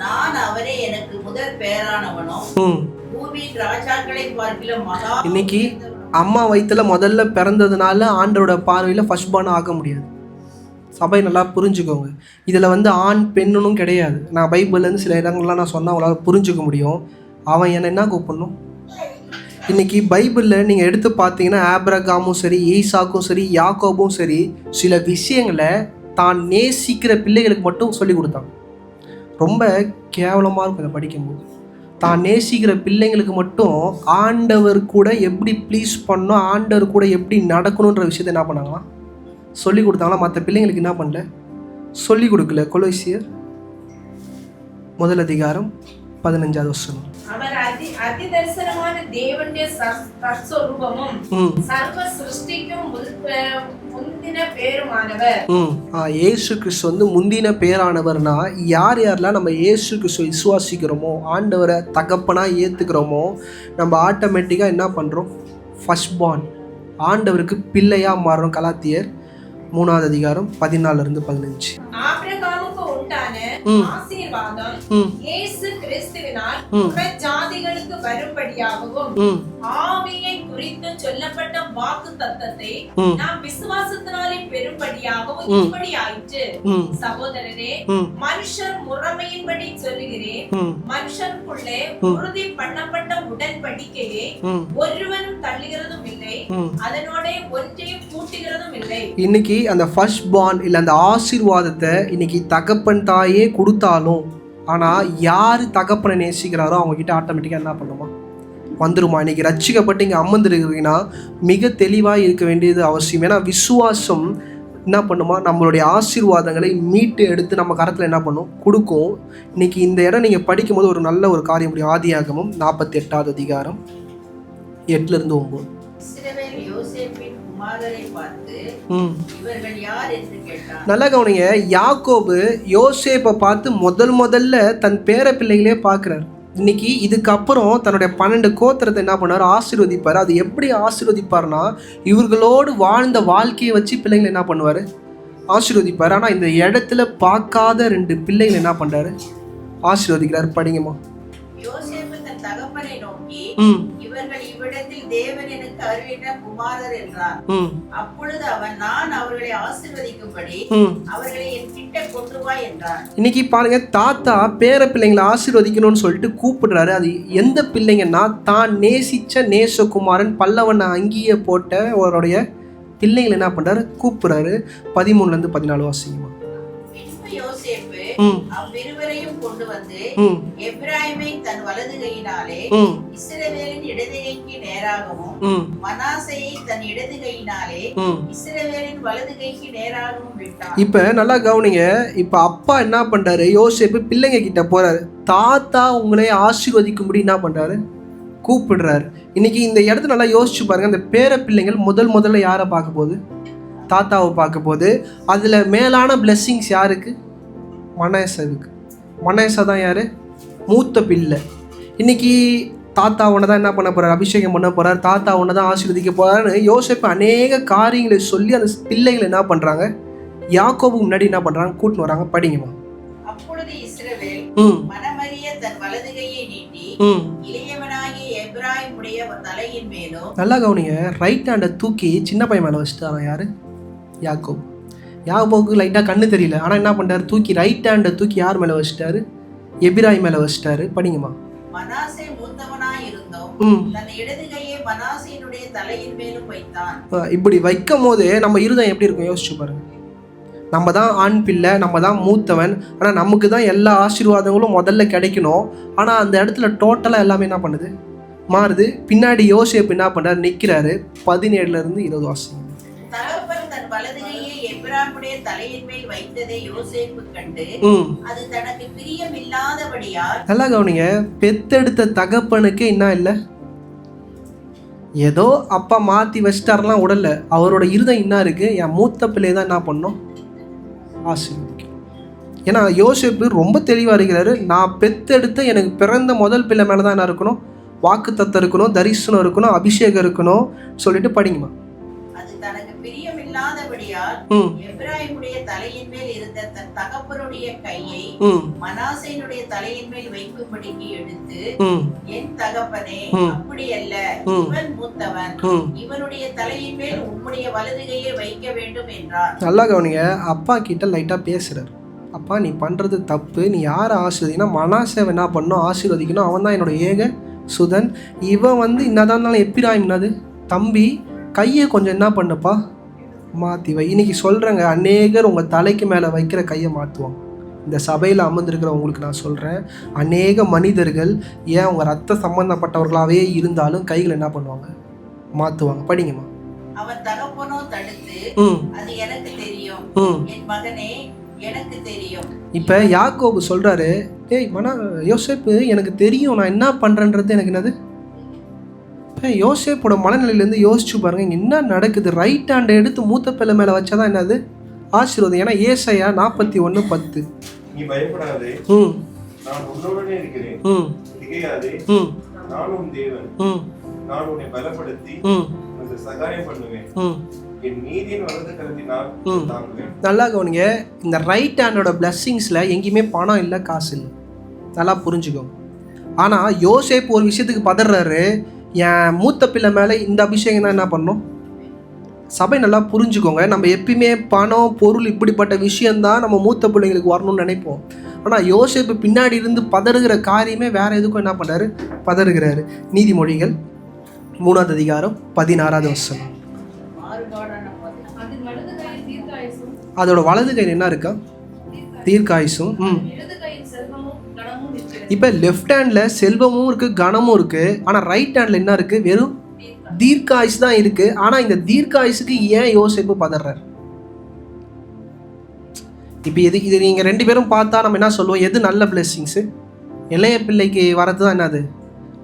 நான் அவரே எனக்கு முதல் பேரானவனும் பூமியின் ராஜாக்களை பார்க்கிலும் மகா. இன்னைக்கு அம்மா வயிற்றுல முதல்ல பிறந்ததுனால ஆண்டோட பார்வையில் ஃபர்ஸ்ட் பார்ன் ஆக முடியாது. சபை நல்லா புரிஞ்சுக்கோங்க. இதில் வந்து ஆண் பெண்ணுன்னு கிடையாது. நான் பைபிள்லேருந்து சில இடங்கள்லாம் நான் சொன்னால் அவங்களால புரிஞ்சுக்க முடியும். அவன் என்னை என்ன கூப்பிடணும், இன்றைக்கி பைபிளில் நீங்கள் எடுத்து பார்த்தீங்கன்னா ஆபிரகாமும் சரி, ஈசாக்கும் சரி, யாக்கோபும் சரி, சில விஷயங்களை தான் நேசிக்கிற பிள்ளைகளுக்கு மட்டும் சொல்லி கொடுத்தாங்க. ரொம்ப கேவலமாக இருக்கும் இதை படிக்கும்போது. தான் நேசிக்கிற பிள்ளைங்களுக்கு மட்டும் ஆண்டவர் கூட எப்படி ப்ளீஸ் பண்ணணும், ஆண்டவர் கூட எப்படி நடக்கணுன்ற விஷயத்தை என்ன பண்ணாங்களாம் சொல்லி கொடுத்தாங்களா. மற்ற பிள்ளைங்களுக்கு என்ன பண்ணல, சொல்லி கொடுக்கல. கொலோசியர் 1:15. அவர் அதிதரிசனமான தேவனுடைய தற்சொரூபமும் சர்வ சிருஷ்டிக்கும் முந்தின பேருமானவர். இயேசு கிறிஸ்து முந்தின பேரானவர்னா யாரெல்லாம் நம்ம இயேசு கிறிஸ்து விசுவாசிக்கிறோமோ, ஆண்டவரை தகப்பனா ஏத்துக்கிறோமோ, நம்ம ஆட்டோமேட்டிக்கா என்ன பண்றோம், ஃபர்ஸ்ட் பார்ன், ஆண்டவருக்கு பிள்ளையா மாறுறோம். கலாத்தியர் 3:14-15. ஆபிரகாமுக்கு உண்டான ஆசீர்வாதம் இயேசு கிறிஸ்துவினால் ஜாதிகளுக்கு வரும்படியாகவும் ஆவியை குறித்து சொல்லப்பட்ட வாக்குத்தத்தத்தை நாம் விசுவாசத்தினாலே பெறும்படியாகவும் இப்படி ஆயிற்று. சகோதரரே, மனுஷர் முறைமையின்படி சொல்லுகிறேன், மனுஷருக்குள்ளே உறுதி பண்ணப்பட்ட உடன்படிக்கையை ஒருவனும் தள்ளுகிறதும் இல்லை, அதனோட ஒன்றையும் கூட்டுகிறதும் இல்லை. இன்னைக்கு அந்த ஃபர்ஸ்ட் பார்ன் இல்ல அந்த ஆசீர்வாதத்தை இன்னைக்கு தகப்பன் தாயே கொடுத்தாலும், ஆனா யாரு தகப்பனை நேசிக்கிறாரோ அவங்க கிட்ட ஆட்டோமேட்டிக்கா என்ன பண்ணுமா வந்துருமா. இன்னைக்கு ரட்சிக்கப்பட்டு இங்கே அமர்ந்துருக்கிறீங்கன்னா மிக தெளிவாக இருக்க வேண்டியது அவசியம். ஏன்னா விசுவாசம் என்ன பண்ணுமா, நம்மளுடைய ஆசீர்வாதங்களை மீட்டு எடுத்து நம்ம கரத்தில் என்ன பண்ணும், கொடுக்கும். இன்னைக்கு இந்த இடம் நீங்கள் படிக்கும்போது ஒரு நல்ல ஒரு காரியம் முடியும். ஆதியாகமம் 48:8-9. நல்லா கவனிங்க, யாக்கோபு யோசேப்பை பார்த்து முதல்ல தன் பேர பிள்ளைகளே பார்க்கிறார். இன்னைக்கு இதுக்கப்புறம் தன்னுடைய 12 கோத்திரத்தை என்ன பண்ணார், ஆசீர்வதிப்பார். அது எப்படி ஆசீர்வதிப்பார்னா, இவர்களோடு வாழ்ந்த வாழ்க்கையை வச்சு பிள்ளைங்களை என்ன பண்ணுவார், ஆசீர்வதிப்பார். ஆனால் இந்த இடத்துல பார்க்காத 2 பிள்ளைகள் என்ன பண்றாரு, ஆசீர்வதிக்கிறார். படிங்கம்மா. யோசேப்பு தன் தகப்பனை நோக்கி, இவர்கள் இவ்விடத்தில் தேவன் எனக்கு அருளின குமாரர் என்றார். அப்பொழுது அவன், நான் அவர்களை ஆசீர்வதிக்கும்படி அவர்களை என் கிட்ட கொண்டு வா என்றார். இன்னைக்கு பாருங்க, தாத்தா பேர பிள்ளைங்களை ஆசீர்வதிக்கணும்னு சொல்லிட்டு கூப்பிடுறாரு. அது எந்த பிள்ளைங்கன்னா, தான் நேசிச்ச நேசகுமாரன் பல்லவன் அங்கிய போட்ட அவருடைய பிள்ளைங்களை என்ன பண்றாரு, கூப்பிடுறாரு. 13-14 வாசிங்கம்மா. யோசேப்பு அவ்விருவரையும் கொண்டு வந்து எப்பிராயீமை தன் வலது கையினாலே இஸ்ரவேலின் இடது கைக்கு நேராகவும் மனாசேயை தன் இடது கையினாலே இஸ்ரவேலின் வலது கைக்கு நேராகவும் விட்டான். இப்ப நல்லா கவனிங்க. இப்ப அப்பா என்ன பண்றாரு, யோசேப்பு பிள்ளைங்க கிட்ட போறாரு. தாத்தா உங்களை ஆசீர்வதிக்கும்படி என்ன பண்றாரு, கூப்பிடுறாரு. இன்னைக்கு இந்த இடத்துல நல்லா யோசிச்சு பாருங்க. அந்த பேர பிள்ளைங்கள் முதல்ல யாரை பார்க்க போகுது, தாத்தாவை பார்க்க போது. அதில் மேலான பிளெஸ்ஸிங்ஸ் யாருக்கு, மனேசாவுக்கு. மனேசா தான் யார், மூத்த பிள்ளை. இன்னைக்கு தாத்தா உன்னை தான் என்ன பண்ண போகிறார், அபிஷேகம் பண்ண போகிறார், தாத்தா உன்னை தான் ஆசீர்வதிக்க போகிறாருன்னு யோசேப்பு அநேக காரியங்களை சொல்லி அந்த பிள்ளைகளை என்ன பண்ணுறாங்க, யாக்கோபுக்கு முன்னாடி என்ன பண்ணுறாங்க, கூட்டின்னு வராங்க. படிங்கம்மா. அப்பொழுது இஸ்ரவேல் மனமறிய தன் வலது கையை நீட்டி இளையவனாகிய எப்பிராயீமுடைய தலையின் மேலும், நல்லா கவனிங்க, ரைட் ஹேண்டை தூக்கி சின்ன பையன் மேலே வச்சுட்டாரான். யாரு, யாக்கோபு. யாக்கோபுக்கு லைட்டாக கண்ணு தெரியல, ஆனால் என்ன பண்ணுறாரு, தூக்கி ரைட் ஹேண்டை தூக்கி யார் மேலே வச்சுட்டாரு, எபிராயிம் மேலே வச்சுட்டாரு. படிங்கம்மா. மனாசே மூத்தவனாய் இருந்தோம், தன் இடது கையை மனாசேயினுடைய தலையின் மேலும் வைத்தான். இப்படி வைக்கும் போது நம்ம இருதயம் எப்படி இருக்கும் யோசிச்சு பாருங்க. நம்ம தான் ஆண் பிள்ளை, நம்ம தான் மூத்தவன், ஆனால் நமக்கு தான் எல்லா ஆசீர்வாதங்களும் முதல்ல கிடைக்கணும். ஆனால் அந்த இடத்துல டோட்டலாக எல்லாமே என்ன பண்ணுது, மாறுது. பின்னாடி யோசேப்பு என்ன பண்ணுறாரு, நிற்கிறாரு. 17-20 வாசிங்க. தகப்பன் தன் வலது கையை எப்பிராயீமுடைய தலையின் மேல் வைத்ததை யோசேப்பு கண்டு அது தனக்கு பிரியமில்லாதபடியால், நல்லா கவனிங்க, பெத்தெடுத்த தகப்பனுக்கு என்ன இல்லை, ஏதோ அப்பா மாற்றி வச்சிட்டாரெலாம் உடல்ல, அவரோட இருதயம் என்ன இருக்கு, என் மூத்த பிள்ளை தான் என்ன பண்ணணும், ஆசீர்வதிக்கும். ஏன்னா யோசேப்பு ரொம்ப தெளிவாக இருக்கிறாரு. நான் பெத்தெடுத்த எனக்கு பிறந்த முதல் பிள்ளை மேலே தான் என்ன இருக்கணும், வாக்குத்தத்தம் இருக்கணும், தரிசனம் இருக்கணும், அபிஷேகம் இருக்கணும் சொல்லிட்டு படிங்கம்மா. அது தனக்கு பிரியமில்லாதபடியால் எப்பிராயீமுடைய தலையின் மேல் இருந்த தன் தகப்பனுடைய கையை மனாசேயினுடைய தலையின் மேல் வைக்கும்படிக்கு எடுத்து, என் தகப்பனே, அப்படி அல்ல, இவன் மூத்தவன், இவனுடைய தலையின் மேல் உம்முடைய வலது கையை வைக்க வேண்டும் என்றார். நல்லா கவனிங்க, அப்பா கிட்ட லைட்டா பேசுறாரு. அப்பா, நீ பண்றது தப்பு, நீ யாரை ஆசீர்வதிக்கணும், மனாசேவை என்ன பண்ணணும், ஆசீர்வதிக்கணும், அவன் தான் என்னோட ஏக சுதன். இவன் என்னதான் இருந்தாலும் எப்பிராயிம்னாது தம்பி, கையை கொஞ்சம் என்ன பண்ணுப்பா, மாற்றி வை. இன்னைக்கு சொல்கிறேங்க, அநேகர் உங்கள் தலைக்கு மேலே வைக்கிற கையை மாற்றுவாங்க. இந்த சபையில் அமர்ந்திருக்கிறவங்களுக்கு நான் சொல்கிறேன், அநேக மனிதர்கள் ஏன் அவங்க ரத்த சம்பந்தப்பட்டவர்களாகவே இருந்தாலும் கைகள் என்ன பண்ணுவாங்க, மாற்றுவாங்க. படிங்கம்மா. அவன் தகப்பனோ தடுத்து, அது எனக்கு தெரியும், என் மகனே எனக்கு தெரியும். இப்போ யாக்கோபு சொல்கிறாரு, யோசேப்பு எனக்கு தெரியும், நான் என்ன பண்ணுறேன்றது எனக்கு என்னது. இப்போ யோசேப்போட மனநிலையிலேருந்து யோசிச்சு பாருங்க, இங்கே என்ன நடக்குது. ரைட் ஹேண்டை எடுத்து மூத்த பிள்ளை மேலே வச்சாதான் என்னது ஆசீர்வாதம். ஏன்னா ஏசாயா 41:10, நீ பயப்படாதே, நான் உன்னோடனே இருக்கிறேன், திகையாதே, நானும் தேவன், நான் உன்னை பலப்படுத்தி உனக்கு சகாயம் பண்ணுவேன், என் நீதியின் வலது கரத்தினால் தாங்குவேன். நல்லா கவனிங்க, இந்த ரைட் ஹேண்டோட பிளஸ்ஸிங்ஸில் எங்கேயுமே பணம் இல்லை, காசு இல்லை. நல்லா புரிஞ்சுக்கோ. ஆனால் யோசேப்பு ஒரு விஷயத்துக்கு பதறாரு, என் மூத்த பிள்ளை மேலே இந்த அபிஷேகம் தான் என்ன பண்ணணும். சபை நல்லா புரிஞ்சுக்கோங்க, நம்ம எப்பயுமே பணம் பொருள் இப்படிப்பட்ட விஷயந்தான் நம்ம மூத்த பிள்ளைங்களுக்கு வரணும்னு நினைப்போம். ஆனால் யோசேப்பு பின்னாடி இருந்து பதறுகிற காரியமே வேற எதுக்கும் என்ன பண்ணுறாரு, பதறுகிறாரு. நீதிமொழிகள் 3:16. அதோட வலது கையில் என்ன இருக்கா, தீர்க்காயுசும். இப்போ லெஃப்ட் ஹேண்டில் செல்வமும் இருக்குது, கனமும் இருக்குது. ஆனால் ரைட் ஹேண்டில் என்ன இருக்குது, வெறும் தீர்க்காயுசு தான் இருக்குது. ஆனால் இந்த தீர்க்காயுசுக்கு ஏன் யோசேப்பு பதறார்? இப்போ இது நீங்கள் 2 பேரும் பார்த்தா நம்ம என்ன சொல்லுவோம், எது நல்ல பிளெஸ்ஸிங்ஸு? இளைய பிள்ளைக்கு வரது தான் என்னது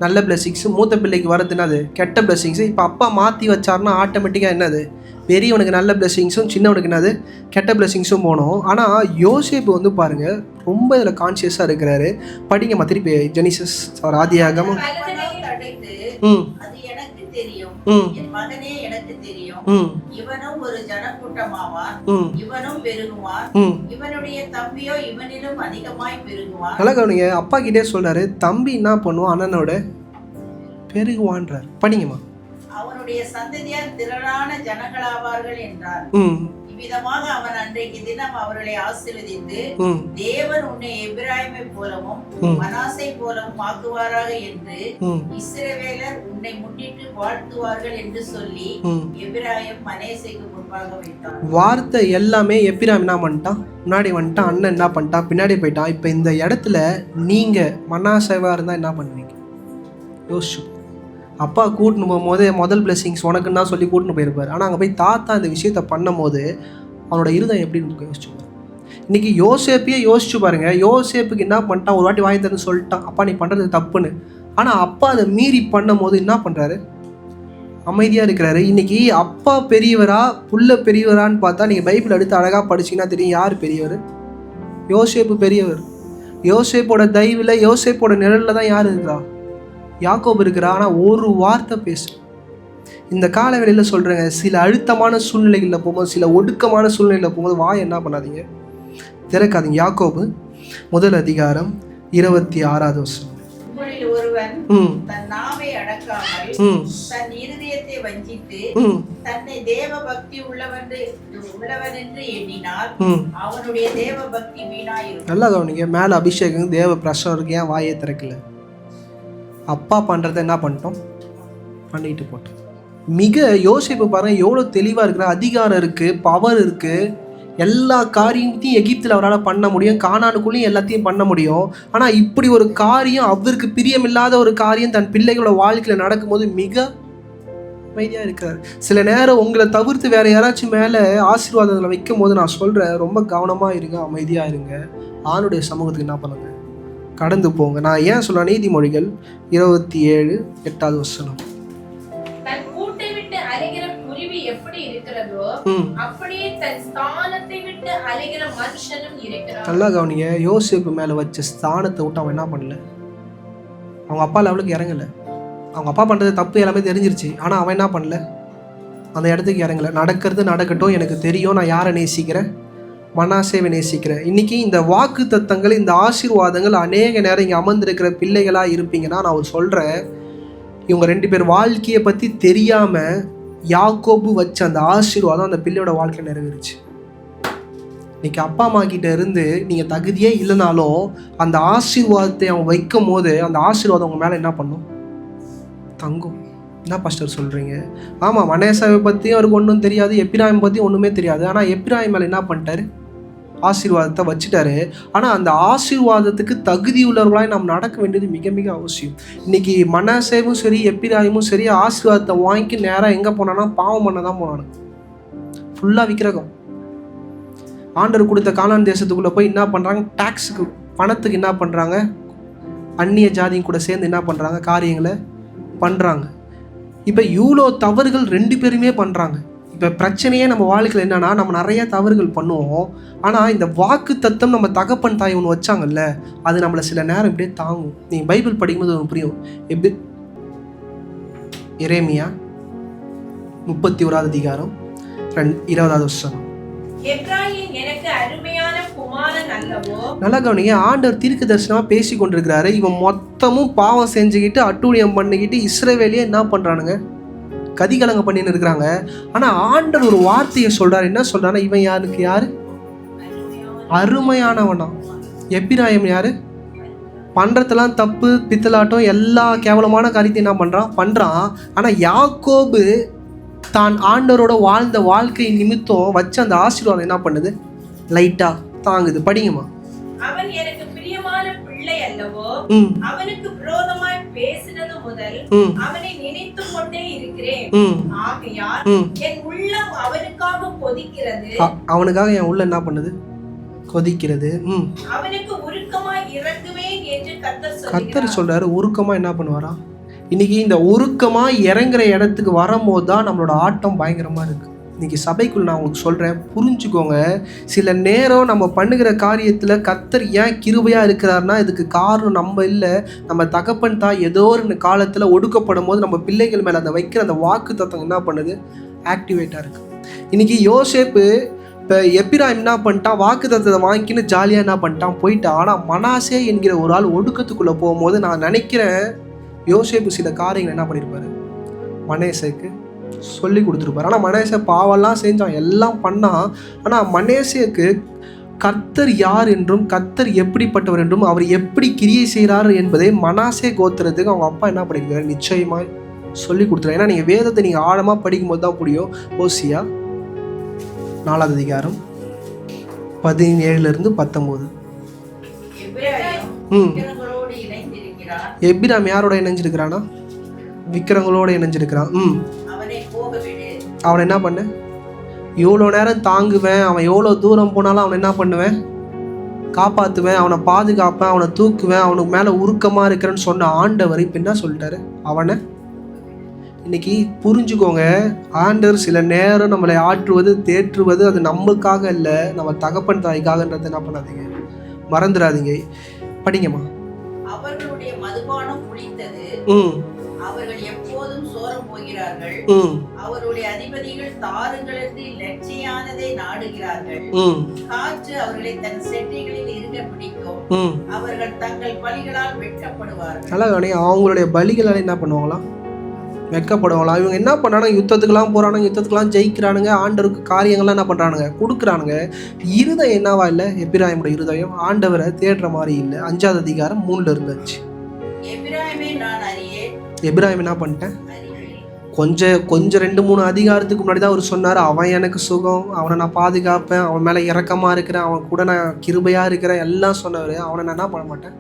நல்ல பிளெஸ்ஸிங்ஸு, மூத்த பிள்ளைக்கு வரது என்னது கெட்ட பிளெஸ்ஸிங்ஸு. இப்போ அப்பா மாற்றி வச்சார்னா ஆட்டோமேட்டிக்காக என்னது, பெரியவனுக்கு நல்ல பிளெஸ்ஸிங்ஸும் சின்னவனுக்கு என்னது கெட்ட பிளெஸ்ஸிங்ஸும் போகணும். ஆனால் யோசேப்பு வந்து பாருங்கள் ரொம்ப இதில் கான்சியஸாக இருக்கிறாரு. படிங்கம்மா திருப்பி ஜெனிசஸ் ஆதியாகமம். என் மகனே எனக்கு தெரியும், இவனும் ஒரு ஜனக்கூட்டமாவான், இவனும் பெருகுவான், இவனுடைய தம்பியோ இவனிலும் அதிகமாய் பெருகுவான். நல்லா கவனிங்க, அப்பா கிட்டே சொல்றாரு, தம்பி என்ன பண்ணுவான், அண்ணனோட பெருகுவான்றார். படிங்கம்மா. அவனுடைய சந்ததியார் திரளான ஜனங்களாவார்கள் என்றார். இவ்விதமாக அவன் அன்றைக்கு தினம் அவர்களை ஆசீர்வதித்து, தேவன் உன்னை எபிராயிமை போலவும் மனாசை போலவும் ஆக்குவாராக என்று இஸ்ரவேலர் உன்னை முன்னிட்டு வாழ்த்துவார்கள் என்று சொல்லி எபிராயிம் மனேசைக்கு முன்பாக வைத்தான். வார்த்தை எல்லாமே எபிராயிம் என்ன பண்ணிட்டான், முன்னாடி வந்துட்டான், அண்ணன் என்ன பண்ணிட்டான், பின்னாடி போயிட்டான். இப்போ இந்த இடத்துல நீங்க மனாசேவா இருந்தா என்ன பண்ணுவீங்க யோசிச்சு. அப்பா கூட்டின்னு போகும்போது முதல் பிளெஸிங்ஸ் உனக்குன்னு தான் சொல்லி கூட்டின்னு போயிருப்பார். ஆனால் அங்கே போய் தாத்தா இந்த விஷயத்த பண்ணும் போது அவனோட இருதயம் எப்படின்னு இருக்கும் யோசிச்சு பாருங்க. இன்றைக்கி யோசேப்பையே யோசிச்சு பாருங்க. யோசேப்புக்கு என்ன பண்ணிட்டான், ஒரு வாட்டி வாங்கி தரேன்னு சொல்லிட்டான், அப்பா நீ பண்ணுறது தப்புன்னு. ஆனால் அப்பா அதை மீறி பண்ணும் போது என்ன பண்ணுறாரு, அமைதியாக இருக்கிறாரு. இன்றைக்கி அப்பா பெரியவரா புள்ள பெரியவரான்னு பார்த்தா நீங்கள் பைபிள் எடுத்து அழகாக படிச்சிங்கன்னா தெரியும் யார் பெரியவர். யோசேப்பு பெரியவர். யோசேப்போட தயவில் யோசேப்போட நிழலில் தான் யார் இருக்கிறா, யாக்கோபு இருக்கிறா. ஆனால் ஒரு வார்த்தை பேசு. இந்த காலவெளியில் சொல்கிறேங்க, சில அழுத்தமான சூழ்நிலைகளில் போகும்போது, சில ஒடுக்கமான சூழ்நிலையில் போகும்போது வாய் என்ன பண்ணாதீங்க, திறக்காதீங்க. யாக்கோபு 1:26. ஒருவன் தன் நாவை அடக்காமல் தன் இருதயத்தை வஞ்சித்து தன்னை தேவ பக்தி உள்ளவன் என்று எண்ணினால் அவனுடைய தேவ பக்தி வீணாயிருக்கும். நல்லா கவனிங்க, மேல அபிஷேகம் தேவ பிரசனம் இருக்கு, ஏன் வாயை திறக்கல? அப்பா பண்ணுறத என்ன பண்ணிட்டோம், பண்ணிட்டு போட்டோம். மிக யோசிப்பு பாருங்க, எவ்வளோ தெளிவாக இருக்கிற, அதிகாரம் இருக்குது, பவர் இருக்குது, எல்லா காரியத்தையும் எகிப்தில் அவரால் பண்ண முடியும், கானானுக்குள்ளேயும் எல்லாத்தையும் பண்ண முடியும். ஆனால் இப்படி ஒரு காரியம், அவருக்கு பிரியமில்லாத ஒரு காரியம் தன் பிள்ளைகளோட வாழ்க்கையில் நடக்கும்போது மிக அமைதியாக இருக்கிறார். சில நேரம் உங்களை தவிர்த்து வேறு யாராச்சும் மேலே ஆசீர்வாதங்களை வைக்கும் போது நான் சொல்கிறேன், ரொம்ப கவனமாக இருங்க, அமைதியாக இருங்க. ஆணுடைய சமூகத்துக்கு என்ன பண்ணுங்க, கடந்து போங்க. நான் ஏன் சொல்ல, நீதிமொழிகள் 27:8. தன் கூட்டை விட்டு அலைகிற குருவி எப்படி இருக்கிறதோ அப்படியே தன் ஸ்தானத்தை விட்டு அலைகிற மனுஷனும் இருக்கிறான். நல்லா கவனிங்க, யோசேப்பு மேல வச்ச ஸ்தானத்தை விட்டு அவன் என்ன பண்ணல, அவங்க அப்பா லெவலுக்கு இறங்கல. அவங்க அப்பா பண்றது தப்பு எல்லாமே தெரிஞ்சிருச்சு. ஆனா அவன் என்ன பண்ணல, அந்த இடத்துக்கு இறங்கல. நடக்கிறது நடக்கட்டும், எனக்கு தெரியும், நான் யாரை நேசிக்கிறேன், மனாசேவை நேசிக்கிறேன். இன்னைக்கு இந்த வாக்கு தத்தங்கள், இந்த ஆசீர்வாதங்கள் அநேக நேரம் இங்கே அமர்ந்திருக்கிற பிள்ளைகளாக இருப்பீங்கன்னா நான் சொல்கிறேன், இவங்க 2 பேர் வாழ்க்கையை பற்றி தெரியாமல் யாக்கோபு வச்ச அந்த ஆசீர்வாதம் அந்த பிள்ளையோட வாழ்க்கையில் நிறைவேறுச்சு. இன்னைக்கு அப்பா அம்மா கிட்ட இருந்து நீங்கள் தகுதியே இல்லைனாலும் அந்த ஆசீர்வாதத்தை அவங்க வைக்கும் போது அந்த ஆசீர்வாதம் உங்கள் மேலே என்ன பண்ணும், தங்கும். என்ன பாஸ்டர் சொல்கிறீங்க? ஆமாம், மனேசாவை பற்றியும் அவருக்கு ஒன்றும் தெரியாது, எப்பிராயிம் பற்றியும் ஒன்றுமே தெரியாது. ஆனால் எப்பிராயிம் மேலே என்ன பண்ணிட்டாரு, ஆசீர்வாதத்தை வச்சுட்டாரு. ஆனால் அந்த ஆசீர்வாதத்துக்கு தகுதியுள்ளவர்களாய் நாம் நடக்க வேண்டியது மிக மிக அவசியம். இன்னைக்கு மனாசேவும் சரி எப்பிராயிமும் சரி ஆசீர்வாதத்தை வாங்கி நேராக எங்கே போனானா பாவம் பண்ண தான் போனானு. ஃபுல்லாக விக்கிரகம். ஆண்டவர் கொடுத்த கானான் தேசத்துக்குள்ளே போய் என்ன பண்ணுறாங்க, டாக்ஸுக்கு பணத்துக்கு என்ன பண்ணுறாங்க, அந்நிய ஜாதியும் கூட சேர்ந்து என்ன பண்ணுறாங்க, காரியங்களை பண்ணுறாங்க. இப்போ இவ்வளோ தவறுகள் 2 பேருமே பண்ணுறாங்க. இப்போ பிரச்சனையே நம்ம வாழ்க்கையில் என்னன்னா, நம்ம நிறைய தவறுகள் பண்ணுவோம். ஆனால் இந்த வாக்கு தத்தம் நம்ம தகப்பன் தாய் ஒன்று வச்சாங்கல்ல, அது நம்மளை சில நேரம் இப்படியே தாங்கும். நீங்கள் பைபிள் படிக்கும்போது ஒன்று புரியும். எரேமியா 31 அதிகாரம் 20வது வசனம். எப்பிராயீம் எனக்கு அருமையான குமாரன் அல்லவோ. நல்லா கவனிங்க, ஆண்டவர் தீர்க்க தரிசனமாக பேசி கொண்டிருக்கிறாரு. இவன் மொத்தமும் பாவம் செஞ்சுக்கிட்டு அட்டூழியம் பண்ணிக்கிட்டு இஸ்ரவேலையே என்ன பண்ணுறானுங்க, கதிகலங்க பண்ணின்னு இருக்கிறாங்க. ஆனால் ஆண்டவர் ஒரு வார்த்தையை சொல்கிறார். என்ன சொல்கிறான்னா, இவன் யாருக்கு யாரு, அருமையானவனா. எப்பிராயிம் யாரு, பண்ணுறதெல்லாம் தப்பு, பித்தலாட்டம், எல்லா கேவலமான காரியத்தையும் என்ன பண்ணுறான். ஆனால் யாக்கோபு தான் ஆண்டவரோட வாழ்ந்த வாழ்க்கை நிமித்தம் வச்சு அந்த ஆசீர்வாதம் என்ன பண்ணுது, லைட்டா தாங்குது. படிங்கம்மா. அவன் எனக்கு பிரியமான பிள்ளை அல்லவோ. அவனுக்கு விரோதமாய் பேசினது முதல் அவனை நினைத்து கொண்டே இருக்கிறேன். ஆகையால் என் உள்ளம் அவனுக்காக கொதிக்கிறது. அவனுக்காக என் உள்ள என்ன பண்ணுது, கொதிக்கிறது. அவனுக்கு உருக்கமாய் இறங்குவேன் என்று கர்த்தர் சொல்றாரு. உருக்கமா என்ன பண்ணுவாரா? இன்னைக்கு இந்த உருக்கமா இறங்குற இடத்துக்கு வரும்போது தான் நம்மளோட ஆட்டம் பயங்கரமா இருக்கு. இன்னைக்கு சபைக்குள்ள நான் உங்களுக்கு சொல்றேன், புரிஞ்சுக்கோங்க. சில நேரம் நம்ம பண்ணுகிற காரியத்துல கர்த்தர் ஏன் கிருபையா இருக்கிறாருன்னா, இதுக்கு காரணம் நம்ம இல்லை, நம்ம தகப்பன் தான் ஏதோ ஒரு காலத்துல ஒடுக்கப்படும் போது நம்ம பிள்ளைகள் மேல அதை வைக்கிற அந்த வாக்கு தத்துவம் என்ன பண்ணுது, ஆக்டிவேட்டா இருக்கு. இன்னைக்கு யோசேப்பு இப்போ எப்பிராயிம் என்ன பண்ணிட்டான், வாக்கு தத்தத்தை வாங்கிக்கின்னு ஜாலியாக என்ன பண்ணிட்டான், போயிட்டான். ஆனால் மனாசே என்கிற ஒரு ஆள் ஒடுக்கத்துக்குள்ளே போகும்போது நான் நினைக்கிறேன் யோசேப்பு சில காரியங்கள் என்ன பண்ணியிருப்பாரு, மனேசேக்கு சொல்லி கொடுத்துருப்பாரு. ஆனால் மனேசே பாவெல்லாம் செஞ்சான், எல்லாம் பண்ணான். ஆனால் மனேசேக்கு கர்த்தர் யார் என்றும் கர்த்தர் எப்படிப்பட்டவர் என்றும் அவர் எப்படி கிரியை செய்கிறார் என்பதை மனாசே கோத்திரத்துக்கு அவங்க அப்பா என்ன பண்ணியிருக்காரு, நிச்சயமாக சொல்லி கொடுத்துருவாரு. ஏன்னா நீங்கள் வேதத்தை நீங்கள் ஆழமாக படிக்கும்போது தான் புரியும். ஓசியா 4வது அதிகாரம் 17 to 19. எப்பிராயிம் யாரோட இணைஞ்சிருக்கிறானா, விக்கிரங்களோட இணைஞ்சிருக்கிறான். அவனை என்ன பண்ண, எவ்வளோ நேரம் தாங்குவேன், அவன் எவ்வளோ தூரம் போனாலும் அவனை என்ன பண்ணுவேன், காப்பாற்றுவேன், அவனை பாதுகாப்பேன், அவனை தூக்குவேன், அவனுக்கு மேலே உருக்கமாக இருக்கிறேன்னு சொன்ன ஆண்டவர் இப்போ என்ன சொல்லிட்டாரு, அவனை. இன்னைக்கு புரிஞ்சுக்கோங்க, ஆண்டவர் சில நேரம் நம்மளை ஆற்றுவது தேற்றுவது அது நம்மளுக்காக இல்லை, நம்ம தகப்பன் தாய்க்காகன்றதை என்ன பண்ணாதீங்க, மறந்துடாதீங்க. படிங்கம்மா. அவர்களுடைய மதுபானம் புளித்தது, அவர்கள் எப்போதும் சோரம் போகிறார்கள், அவருடைய அதிபதிகள் தாருங்களுக்கு லட்சியானதை நாடுகிறார்கள், காற்று அவர்களை தன் செட்டைகளில் இருக்க பிடிக்கும், அவர்கள் தங்கள் பலிகளால் வெட்கப்படுவார்கள். நல்லா அவங்களுடைய பலிகளால் என்ன பண்ணுவாங்களாம், வெட்கப்படுவாங்களா. இவங்க என்ன பண்ணுறாங்க, யுத்தத்துக்கெல்லாம் போகிறானுங்க, யுத்தத்துக்கெல்லாம் ஜெயிக்கிறானுங்க, ஆண்டவருக்கு காரியங்கள்லாம் என்ன பண்ணுறானுங்க, கொடுக்குறானுங்க. இருதயம் என்னவா இல்லை, எப்பிராயிமோட இருதயம் ஆண்டவரை தேடுற மாதிரி இல்லை. 5வது அதிகாரம் 3 இருந்துச்சு. எப்பிராயிம் என்ன பண்ணிட்டேன், கொஞ்சம் 2-3 அதிகாரத்துக்கு முன்னாடி தான் அவர் சொன்னார், அவன் எனக்கு சுகம், அவனை நான் பாதுகாப்பேன், அவன் மேலே இறக்கமாக இருக்கிறேன், அவன் கூட நான் கிருபையாக இருக்கிறேன் எல்லாம் சொன்னவர். அவனை நான் என்ன பண்ண மாட்டேன்.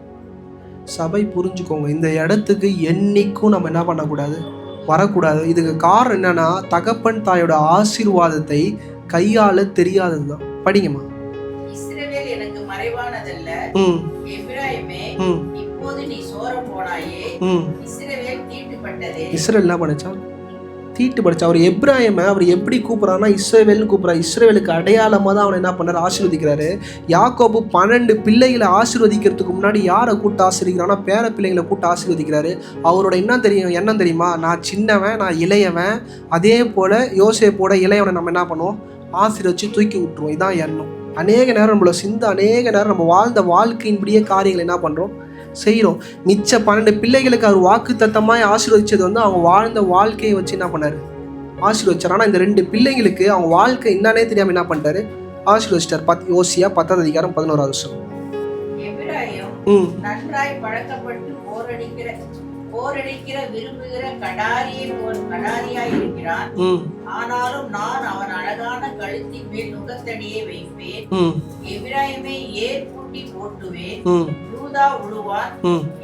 சபை புரிஞ்சுக்கோங்க, இந்த இடத்துக்கு என்னைக்கும் நம்ம என்ன பண்ணக்கூடாது, வரக்கூடாது. இதுக்கு காரணம் என்னன்னா, தகப்பன் தாயோட ஆசீர்வாதத்தை கையாள தெரியாதது தான். படிங்கம்மா. இஸ்ரவேல் எனக்கு மறைவானதல்ல, எப்பிராயிமே இப்போது நீ சோரம் போனாயே, இஸ்ரவேல் தீட்டுப்பட்டதே. இஸ்ரவேல் என்ன பண்ணுச்சான், தீட்டு படிச்சா. அவர் எப்பிராயிமை அவர் எப்படி கூப்பிட்றாருன்னா இஸ்ரவேல்னு கூப்பிட்றாரு. இஸ்ரவேலுக்கு அடையாளமாக தான் அவனை என்ன பண்ணார், ஆசீர்வதிக்கிறாரு. யாக்கோபு 12 பிள்ளைகளை ஆசீர்வதிக்கிறதுக்கு முன்னாடி யாரை கூட்டு ஆசீர்வதிக்கிறான்னா, பேர பிள்ளைகளை கூட்டு ஆசீர்வதிக்கிறாரு. அவரோட என்ன தெரியுமா, நான் சின்னவன், நான் இளையவன். அதே போல் யோசேப்போட இளையவனை நம்ம என்ன பண்ணுவோம், ஆசீர்வதிச்சு தூக்கி விட்டுருவோம். இதான் எண்ணம். அநேக நேரம் நம்மளோட அநேக நேரம் நம்ம வாழ்ந்த வாழ்க்கையின்படியே காரியங்கள் என்ன பண்ணுறோம், செய்கிறோம். மிச்ச 12 பிள்ளைகளுக்கு அவர் வாக்கு தத்தமாய் ஆசீர்வதிச்சது அவங்க வாழ்ந்த வாழ்க்கையை வச்சு என்ன பண்ணாரு, ஆசீர்வதிச்சார். ஆனால் இந்த 2 பிள்ளைங்களுக்கு அவங்க வாழ்க்கை என்னன்னே தெரியாம என்ன பண்ணிட்டாரு, ஆசீர்வதிச்சிட்டார். யோசியா 10வது அதிகாரம் 11வது வசனம். நன்றாய் பழக்கப்பட்டு போரடிக்கிற விரும்புகிற கடாரியை போல் கடாரியாய் இருக்கிறான். ஆனாலும் நான் அவன் அழகான கழுத்தின் மேல் நுகத்தடியை வைப்பேன். எபிராயிமை ஏர் பூட்டி ஓட்டுவேன். யூதா உழுவான்,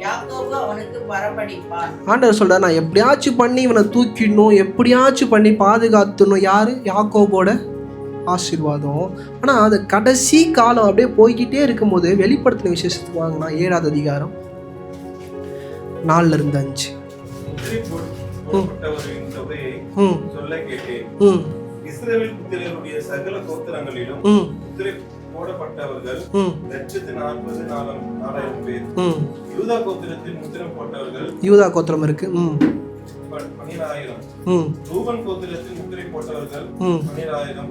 யாக்கோபு அவனுக்கு பரமடிப்பான். ஆண்டவர் சொல்றார், நான் எப்படியாச்சும் பண்ணி இவனை தூக்கிடணும், எப்படியாச்சும் பண்ணி பாதுகாத்துணும். யாரு? யாக்கோபோட ஆசீர்வாதம். ஆனா அது கடைசி காலம் அப்படியே போய்கிட்டே இருக்கும்போது வெளிப்படுத்தின விசேஷத்துக்கு வாங்கினா 7வது அதிகாரம் 4-5. சொல்ல கேட்டேன். இஸ்ரவேல் புத்திரருடைய சகல கோத்திரங்களிலும் முத்திரை போடப்பட்டவர்கள் 1,40,000 பேர். யூதா கோத்திரத்தில் முத்திரை போட்டவர்கள், யூதா கோத்திரம் இருக்கு, 12,000. ரூபன் கோத்திரத்தில் முத்திரை போட்டவர்கள் 12,000.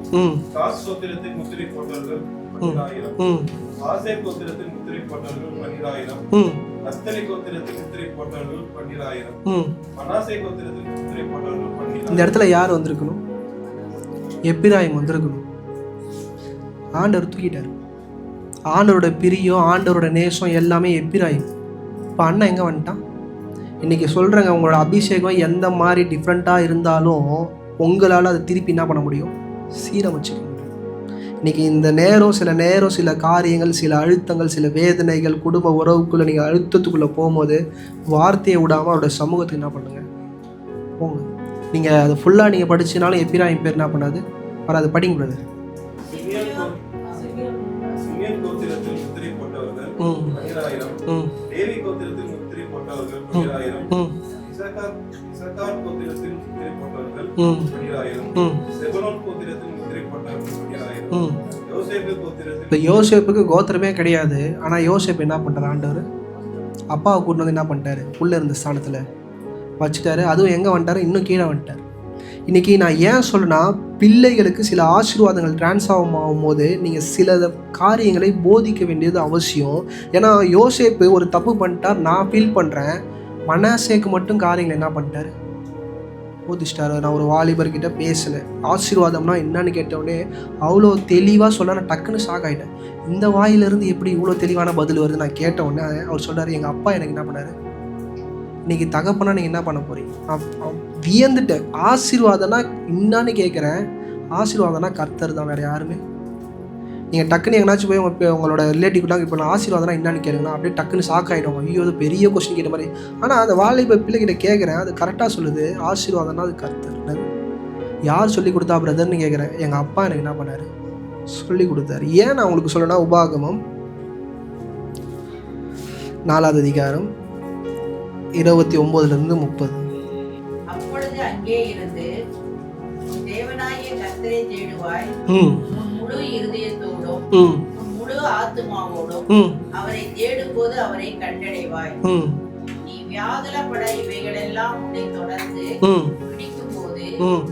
காஸ் கோத்திரத்தில் முத்திரை போட்டவர்கள் 12,000. ஆசேர் கோத்திரத்தில் முத்திரை போட்டவர்கள் 12,000. நப்தலி கோத்திரத்தில் முத்திரை போட்டவர்கள் 12,000. மனாசே கோத்திரத்தில் முத்திரை போட்டவர்கள் 12,000. இந்த இடத்துல யார் வந்திருக்கணும்? எப்பிராயிம் வந்திருக்கணும். ஆண்டவர் தூக்கிட்டார். ஆண்டவரோட பிரியம், ஆண்டவரோட நேசம் எல்லாமே எப்பிராயிம். இப்போ அண்ணன் எங்கே வந்துட்டான்? இன்றைக்கி சொல்கிறேங்க, உங்களோட அபிஷேகம் எந்த மாதிரி டிஃப்ரெண்ட்டாக இருந்தாலும் உங்களால் அதை திருப்பி என்ன பண்ண முடியும்? சீரமைச்சிக்க முடியும். இன்றைக்கி இந்த சில காரியங்கள், சில அழுத்தங்கள், சில வேதனைகள், குடும்ப உறவுக்குள்ளே நீங்கள் அழுத்தத்துக்குள்ளே போகும்போது வார்த்தையை விடாமல் அவரோட சமூகத்துக்கு என்ன பண்ணுங்கள்? போங்க. நீங்கள் அதை ஃபுல்லாக நீங்கள் படிச்சினாலும் எப்பிராயிம் பேர் என்ன பண்ணாது? வராது. படிங்க பிரதர். சிமியோன் கோத்திரத்தில் முத்திரை போட்டவர்கள் 12,000. லேவி கோத்திரத்தில் முத்திரை போட்டவர்கள் 12,000. இசக்கார் கோத்திரத்தில் முத்திரை போட்டவர்கள் 12,000. செபுலோன் கோத்திரத்தில் முத்திரை போட்டவர்கள் 12,000. யோசேப்பு கோத்திரத்தில், இப்போ யோசேப்புக்கு கோத்திரமே கிடையாது. ஆனால் யோசேப்பு என்ன பண்ணுறாரு? ஆண்டவர் அப்பாவை கூட்டு வந்து என்ன பண்ணிட்டாரு? உள்ளே இருந்த ஸ்தானத்தில் வச்சுட்டாரு. அதுவும் எங்கே வந்துட்டாரு? இன்னும் கீழே வந்துட்டார். இன்றைக்கி நான் ஏன் சொல்லுன்னா, பிள்ளைகளுக்கு சில ஆசீர்வாதங்கள் டிரான்ஸ்ஃபார்ம் ஆகும்போது நீங்கள் சில காரியங்களை போதிக்க வேண்டியது அவசியம். ஏன்னா யோசேப்பு ஒரு தப்பு பண்ணிட்டார், நான் ஃபீல் பண்ணுறேன். மனாசேக்கு மட்டும் காரியங்கள் என்ன பண்ணிட்டார்? போதிச்சிட்டாரு. நான் ஒரு வாலிபர்கிட்ட பேசினேன், ஆசீர்வாதம்னா என்னன்னு கேட்டவுடனே அவ்வளோ தெளிவாக சொல்ல நான் டக்குன்னு ஷாக் ஆகிட்டேன். இந்த வாயிலிருந்து எப்படி இவ்வளோ தெளிவான பதில் வருது நான் கேட்டவுடனே அவர் சொல்கிறார், எங்கள் அப்பா எனக்கு என்ன பண்ணார், இன்றைக்கி தகப்பனா நீங்கள் என்ன பண்ண போகிறீங்க? நான் வியந்துட்டேன். ஆசீர்வாதம்னா என்னான்னு கேட்குறேன். ஆசீர்வாதம்னா கர்த்தர் தான், வேறு யாருமே. நீங்கள் டக்குன்னு எங்கேனாச்சும் போய் உங்களோட ரிலேட்டிவ்லாம் இப்போ நான் ஆசீர்வாதம்னா என்னன்னு கேட்குறேன், அப்படியே டக்குன்னு ஷாக் ஆகிடும். ஐயோ அது பெரிய கொஸ்டின் கேட்ட மாதிரி. ஆனால் அந்த வாலிப பிள்ளைகிட்ட கேட்குறேன், அது கரெக்டாக சொல்லுது. ஆசீர்வாதம்னா அது கர்த்தர். யார் சொல்லி கொடுத்தா பிரதர்னு கேட்குறேன். எங்கள் அப்பா எனக்கு என்ன பண்ணார்? சொல்லி கொடுத்தாரு. ஏன் நான் உங்களுக்கு சொல்லணும்னா, உபாகமம் 4வது அதிகாரம் 29-30. அப்பொழுது அங்கே இருந்து தேவனாகிய கர்த்தரை தேடுவாய், முழு இருதயத்தோடும் முழு ஆத்துமாவோடும் அவரை தேடும்போது அவரை கண்டடைவாய். நீ வியாகுலப்பட இவைகளெல்லாம் உன்னை தொடர்ந்து பிடிக்கும் போது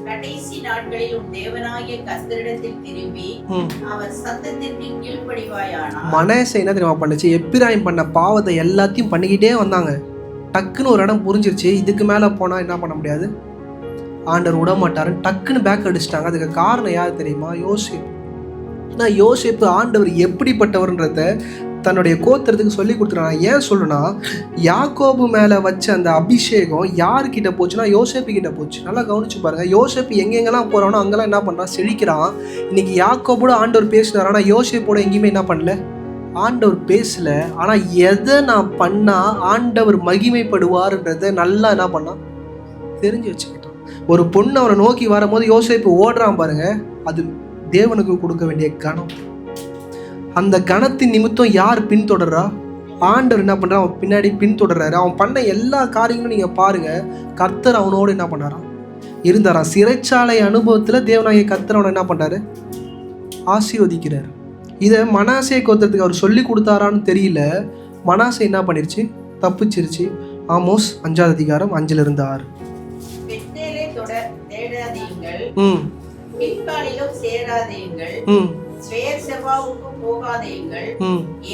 கடைசி நாட்களில் உன் தேவனாகிய கர்த்தரிடத்தில் திரும்பி அவர் சத்தத்திற்கு கீழ்ப்படிவாயானா. மனேசை என்ன தெரியுமா பண்ணுச்சு? எப்பிராயிம் பண்ண பாவத்தை எல்லாத்தையும் பண்ணிக்கிட்டே வந்தாங்க. டக்குன்னு ஒரு இடம் புரிஞ்சிருச்சு, இதுக்கு மேலே போனால் என்ன பண்ண முடியாது, ஆண்டவர் விட மாட்டாருன்னு டக்குன்னு பேக் அடிச்சிட்டாங்க. அதுக்கு காரணம் யார் தெரியுமா? யோசேப்பு. நான் யோசேப்பு ஆண்டவர் எப்படிப்பட்டவர்ன்றத தன்னுடைய கோத்திரத்துக்கு சொல்லி கொடுத்துருக்காங்க. ஏன் சொல்லுனா, யாக்கோபு மேலே வச்ச அந்த அபிஷேகம் யார்கிட்ட போச்சுன்னா யோசேப்பு கிட்ட போச்சு. நல்லா கவனிச்சு பாருங்க. யோசேப்பு எங்கெங்கெல்லாம் போகிறானோ அங்கெல்லாம் என்ன பண்ணுறான்? செழிக்கிறான். இன்னைக்கு யாக்கோபோட ஆண்டவர் பேசினார், ஆனால் யோசேப்போட எங்கேயுமே என்ன பண்ணல, ஆண்டவர் பேசல. ஆனால் எதை நான் பண்ணால் ஆண்டவர் மகிமைப்படுவார்ன்றதை நல்லா என்ன பண்ணான்? தெரிஞ்சு வச்சுக்கிட்டான். ஒரு பொண்ணு அவனை நோக்கி வரும்போது யோசேப்பு ஓடுறான் பாருங்க, அது தேவனுக்கு கொடுக்க வேண்டிய கணம். அந்த கணத்தின் நிமித்தம் யார் பின்தொடர்றா? ஆண்டவர் என்ன பண்ணுறான்? அவன் பின்னாடி பின்தொடர்றாரு. அவன் பண்ண எல்லா காரியங்களும் நீங்கள் பாருங்கள், கர்த்தர் அவனோடு என்ன பண்ணாராம்? இருந்தாராம். சிறைச்சாலை அனுபவத்தில் தேவனாகிய கர்த்தர் அவனை என்ன பண்ணுறாரு? ஆசீர்வதிக்கிறார். இதை மனாசே கோத்திரத்துக்கு அவர் சொல்லி கொடுத்தாரான்னு தெரியல. மனாசே என்ன பண்ணிருச்சு? தப்பிச்சிருச்சு. ஆமோஸ் 5வது அதிகாரம் 5-6. பெத்தேலை தேடாதீங்கள், பிற்காலிலும் சேராதீங்கள், பெயர்செபாவுக்கு போகாதீங்கள்.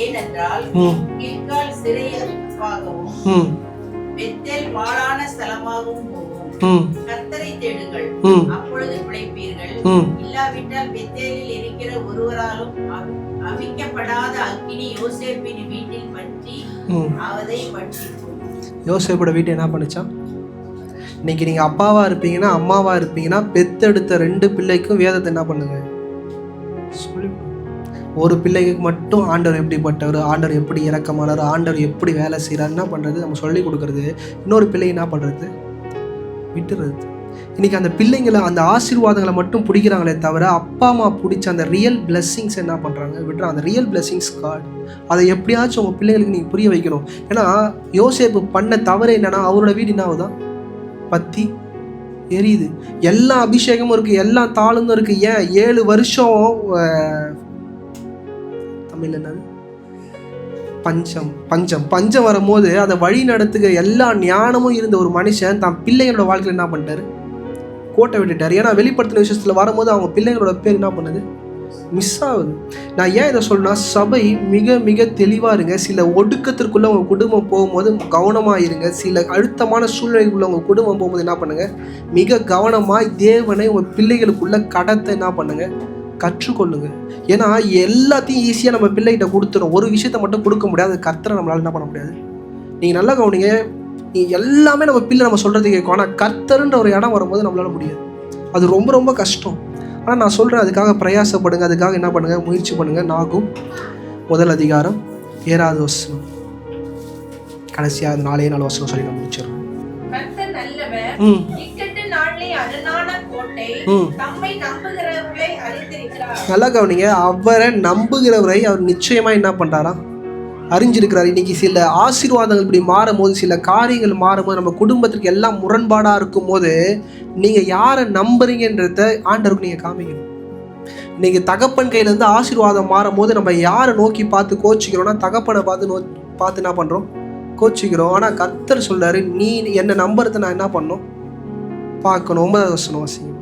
ஏனென்றால் கில்கால் சிறையாகவும் பெத்தேல் பாழான ஸ்தலமாகவும் போகும். கர்த்தரை தேடுங்கள், அப்பொழுது பிழைப்பீர்கள். இல்லாவிட்டால் பெத்தேலில் இருக்கிற ஒருவராலும் அவிக்கப்படாத அக்கினி யோசேப்பின் வீட்டில் பற்றி அதை பற்றி. யோசேப்போட வீட்டை என்ன பண்ணுச்சான்? இன்னைக்கு நீங்கள் அப்பாவாக இருப்பீங்கன்னா அம்மாவாக இருப்பீங்கன்னா பெத்தெடுத்த 2 பிள்ளைக்கும் வேதத்தை என்ன பண்ணுங்க சொல்லி. ஒரு பிள்ளைக்கு மட்டும் ஆண்டவர் எப்படிப்பட்டவர், ஆண்டவர் எப்படி இரக்கமானார், ஆண்டவர் எப்படி வேலை செய்கிறார் என்ன பண்ணுறது நம்ம சொல்லி கொடுக்குறது. இன்னொரு பிள்ளை என்ன பண்ணுறது? விட்டுறது. இன்றைக்கி அந்த பிள்ளைங்களை அந்த ஆசீர்வாதங்களை மட்டும் பிடிக்கிறாங்களே தவிர அப்பா அம்மா பிடிச்ச அந்த ரியல் பிளெஸ்ஸிங்ஸ் என்ன பண்ணுறாங்க? விட்டுறாங்க. அந்த ரியல் பிளெஸ்ஸிங்ஸ் காட் அதை எப்படியாச்சும் உங்கள் பிள்ளைங்களுக்கு நீங்கள் புரிய வைக்கணும். ஏன்னா யோசேப்பு பண்ண தவறு என்னென்னா அவரோட வீடு என்ன ஆகுதான்? பற்றி எரியுது. எல்லா அபிஷேகமும் இருக்குது, எல்லா தாளும் இருக்குது. ஏன் 7 வருஷம் தமிழ் என்னது பஞ்சம் வரும்போது அதை வழி நடத்துகிற எல்லா ஞானமும் இருந்த ஒரு மனுஷன் தான் பிள்ளைங்களோட வாழ்க்கையில் என்ன பண்ணிட்டாரு? கோட்டை விட்டுட்டார். ஏன்னா வெளிப்படுத்தின விஷயத்தில் வரும்போது அவங்க பிள்ளைங்களோட பேர் என்ன பண்ணுது? மிஸ் ஆகுது. நான் ஏன் இதை சொல்றேன்னா, சபை மிக மிக தெளிவாக இருங்க. சில ஒடுக்கத்திற்குள்ள உங்கள் குடும்பம் போகும்போது கவனமாக இருங்க. சில அழுத்தமான சூழ்நிலைக்குள்ள உங்கள் குடும்பம் போகும்போது என்ன பண்ணுங்க? மிக கவனமாக தேவனை உங்கள் பிள்ளைகளுக்குள்ள கடத்தை என்ன பண்ணுங்க? கற்றுக்கொள்ளுங்க. ஏன்னா எல்லாத்தையும் ஈஸியாக நம்ம பிள்ளைகிட்ட கொடுத்துரும். ஒரு விஷயத்த மட்டும் கொடுக்க முடியாது. கர்த்தரை நம்மளால என்ன பண்ண முடியாது. நீங்கள் நல்லா கவனிங்க. எல்லாமே நம்ம பிள்ளை நம்ம சொல்கிறது கேட்கும். ஆனால் கர்த்தருன்ற ஒரு இடம் வரும்போது நம்மளால முடியாது. அது ரொம்ப ரொம்ப கஷ்டம். ஆனால் நான் சொல்கிறேன், அதுக்காக பிரயாசப்படுங்க, அதுக்காக என்ன பண்ணுங்கள்? முயற்சி பண்ணுங்கள். நாகும் 1 அதிகாரம் 7வது வசனம் கடைசியாக அந்த 4 வசனம் சொல்லி நான் முடிச்சிடறேன். கர்த்தர் நல்லவர், இக்கட்டு நாளிலே அரணான கோட்டை, தம்மை நம்புகிறவர்களை அறிந்திருக்கிறார். நல்லா கவனிங்க. அவரை நம்புகிறவரை அவர் நிச்சயமா என்ன பண்றாரா? அறிஞ்சிருக்கிறார். இன்னைக்கு சில ஆசீர்வாதங்கள் இப்படி மாறும்போது, சில காரியங்கள் மாறும்போது, நம்ம குடும்பத்திற்கு எல்லாம் முரண்பாடா இருக்கும் போது நீங்க யாரை நம்புறீங்கன்றத ஆண்டவருக்கு நீங்க காமிக்கணும். இன்னைக்கு தகப்பன் கையில இருந்து ஆசீர்வாதம் மாறும் போது நம்ம யாரை நோக்கி பார்த்து கோச்சிக்கிறோம்னா, தகப்பனை பார்த்து என்ன பண்றோம்? கோச்சிக்கிறோம். ஆனா கர்த்தர் சொல்றாரு, நீ என்ன நம்புறத நான் என்ன பண்ணணும்? பார்க்கணும். 9வது வசனம் வாசிங்க.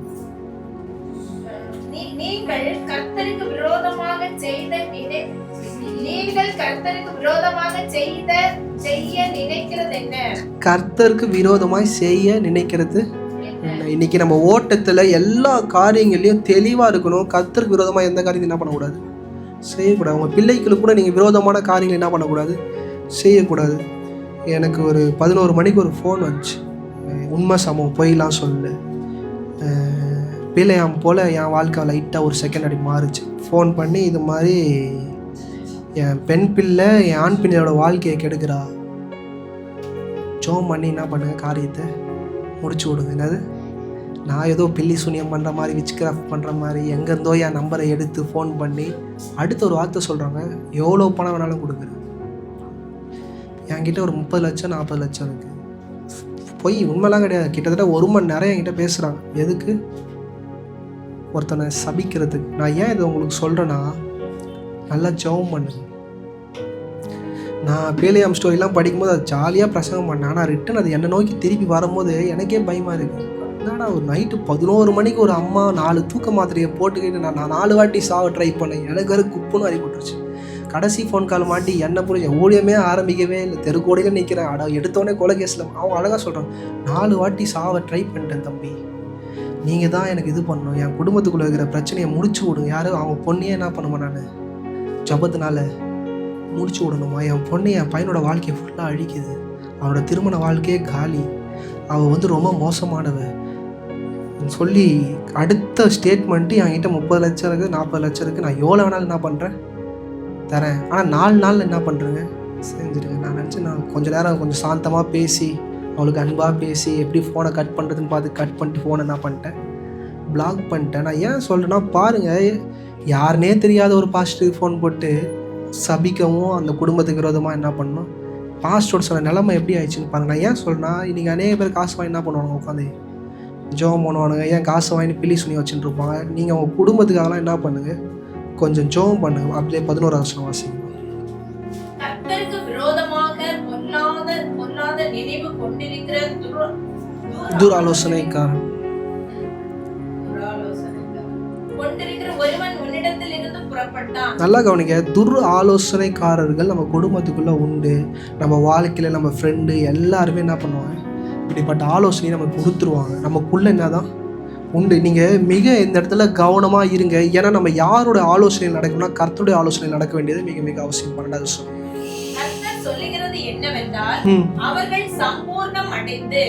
நீங்கள் கர்த்தருக்கு விரோதமாக செய்ய நினைக்கிறது என்ன? கர்த்தருக்கு விரோதமாய் செய்ய நினைக்கிறது. இன்னைக்கு நம்ம ஓட்டத்துல எல்லா காரியங்களையும் தெளிவா இருக்கணும். கர்த்தருக்கு விரோதமா எந்த காரியத்தையும் என்ன பண்ணக்கூடாது? செய்யக்கூடாது. உங்க பிள்ளைகளுக்கு கூட நீங்க விரோதமான காரியங்கள் என்ன பண்ணக்கூடாது? செய்யக்கூடாது. எனக்கு ஒரு 11 மணிக்கு ஒரு ஃபோன் வந்துச்சு. உண்மை சமம் பொய்லாம் சொல்லு பிள்ளையாம் போல் என் வாழ்க்கை லைட்டாக ஒரு செகண்ட் அப்படி மாறுச்சு. ஃபோன் பண்ணி இது மாதிரி என் பெண் பிள்ளை என் ஆண் பிள்ளையோட வாழ்க்கையை கெடுக்கிறா, ஜோம் பண்ணி என்ன பண்ணுங்க காரியத்தை முடிச்சு விடுங்க. என்னது நான் ஏதோ பில்லி சூனியம் பண்ணுற மாதிரி விச்கிராஃப்ட் பண்ணுற மாதிரி எங்கேருந்தோ என் நம்பரை எடுத்து ஃபோன் பண்ணி அடுத்த ஒரு வார்த்தை சொல்கிறாங்க, எவ்வளோ பணம் வேணாலும் கொடுக்குறேன். என்கிட்ட ஒரு 30 லட்சம் 40 லட்சம் இருக்குது. பொய், உண்மைலாம் கிடையாது. கிட்டத்தட்ட 1 மணி நேரம் என்கிட்ட பேசுகிறாங்க. எதுக்கு? ஒருத்தனை சபிக்கிறதுக்கு. நான் ஏன் இதை உங்களுக்கு சொல்கிறேன்னா, நல்லா ஜெபம் பண்ணுங்க. நான் பேலியாம் ஸ்டோரிலாம் படிக்கும்போது அது ஜாலியாக பிரசங்கம் பண்ணேன். ஆனால் ரிட்டன் அது என்னை நோக்கி திருப்பி வரும்போது எனக்கே பயமாக இருக்குது. என்னடா ஒரு நைட்டு 11 மணிக்கு ஒரு அம்மா 4 தூக்க மாத்திரையை போட்டுக்கிட்டு நான் 4 வாட்டி சாவ ட்ரை பண்ணேன். எனக்கு வேறு குப்புன்னு அறிவிட்டுருச்சு. கடைசி ஃபோன் கால் மாட்டி என்ன புரிஞ்ச ஊழியமே ஆரம்பிக்கவே இல்லை, தெருக்கோடியில் நிற்கிறேன். எடுத்தோடனே கொலை கேஸில் அவங்க அழகாக சொல்கிறாங்க, 4 வாட்டி சாவ ட்ரை பண்ணிட்டேன் தம்பி, நீங்கள் தான் எனக்கு இது பண்ணணும், என் குடும்பத்துக்குள்ளே இருக்கிற பிரச்சனையை முடிச்சு விடுங்க. யாரும் அவங்க பொண்ணையே என்ன பண்ணுமா, நான் ஜபத்தினால முடிச்சு விடணுமா? என் பொண்ணு என் பையனோட வாழ்க்கையை ஃபுல்லாக அழிக்குது, அவனோட திருமண வாழ்க்கையே காலி, அவள் ரொம்ப மோசமானவ சொல்லி அடுத்த ஸ்டேட்மெண்ட்டு என்கிட்ட 30 லட்சம் இருக்குது 40 லட்சம் இருக்குது, நான் எவ்வளோ வேணாலும் என்ன பண்ணுறேன் தரேன், ஆனால் 4 நாளில் என்ன பண்ணுறேங்க செஞ்சுருங்க. நான் நினச்சேன் நான் கொஞ்சம் நேரம் கொஞ்சம் சாந்தமாக பேசி அவளுக்கு அன்பாக பேசி எப்படி ஃபோனை கட் பண்ணுறதுன்னு பார்த்து கட் பண்ணிட்டு ஃபோனை என்ன பண்ணிட்டேன், பிளாக் பண்ணிட்டேன். நான் ஏன் சொல்கிறேன்னா பாருங்கள், யாருனே தெரியாத ஒரு பாஸ்டருக்கு ஃபோன் போட்டு சபிக்கவும் அந்த குடும்பத்துக்கு விரோதமாக என்ன பண்ணணும், பாஸ்டோட சொன்ன நிலைமை எப்படி ஆயிடுச்சுன்னு பாருங்கள். நான் ஏன் சொல்கிறேன்னா, இன்றைக்கி அநேக பேர் காசு வாங்கி என்ன பண்ணுவாங்க, உட்காந்து ஜோம் பண்ணுவானுங்க, ஏன் காசு வாங்கி பில்லி சுனி வச்சுட்டு இருப்பாங்க. நீங்கள் உங்கள் குடும்பத்துக்காகலாம் என்ன பண்ணுங்கள், கொஞ்சம் ஜோம் பண்ணுங்க. அப்படியே 11வது வசனம் வாசிங்க. கர்த்தருக்கு விரோதமாக பொல்லாத நினைவு கொண்டிருக்கிற துராலோசனைக்காரன் ஒருவன் உன்னிடத்தில் இருந்து புறப்பட்டான். நல்லா கவனிங்க, ஆலோசனைக்காரர்கள் நம்ம குடும்பத்துக்குள்ள உண்டு. நம்ம வாழ்க்கையில நம்ம ஃப்ரெண்டு எல்லாருமே என்ன பண்ணுவாங்க, இப்படிப்பட்ட ஆலோசனையை நமக்கு கொடுத்துருவாங்க. நமக்குள்ள என்னதான் உண்டு. நீங்கள் மிக இந்த இடத்துல கவனமாக இருங்க. ஏன்னா நம்ம யாரோட ஆலோசனை நடக்கணும்னா கர்த்தருடைய ஆலோசனை நடக்க வேண்டியது மிக மிக அவசியம். 12வது கர்த்தர் சொல்லுகிறது என்னவென்றால், ஆதலால் அவர்கள் சம்பூர்ணம் அடைந்து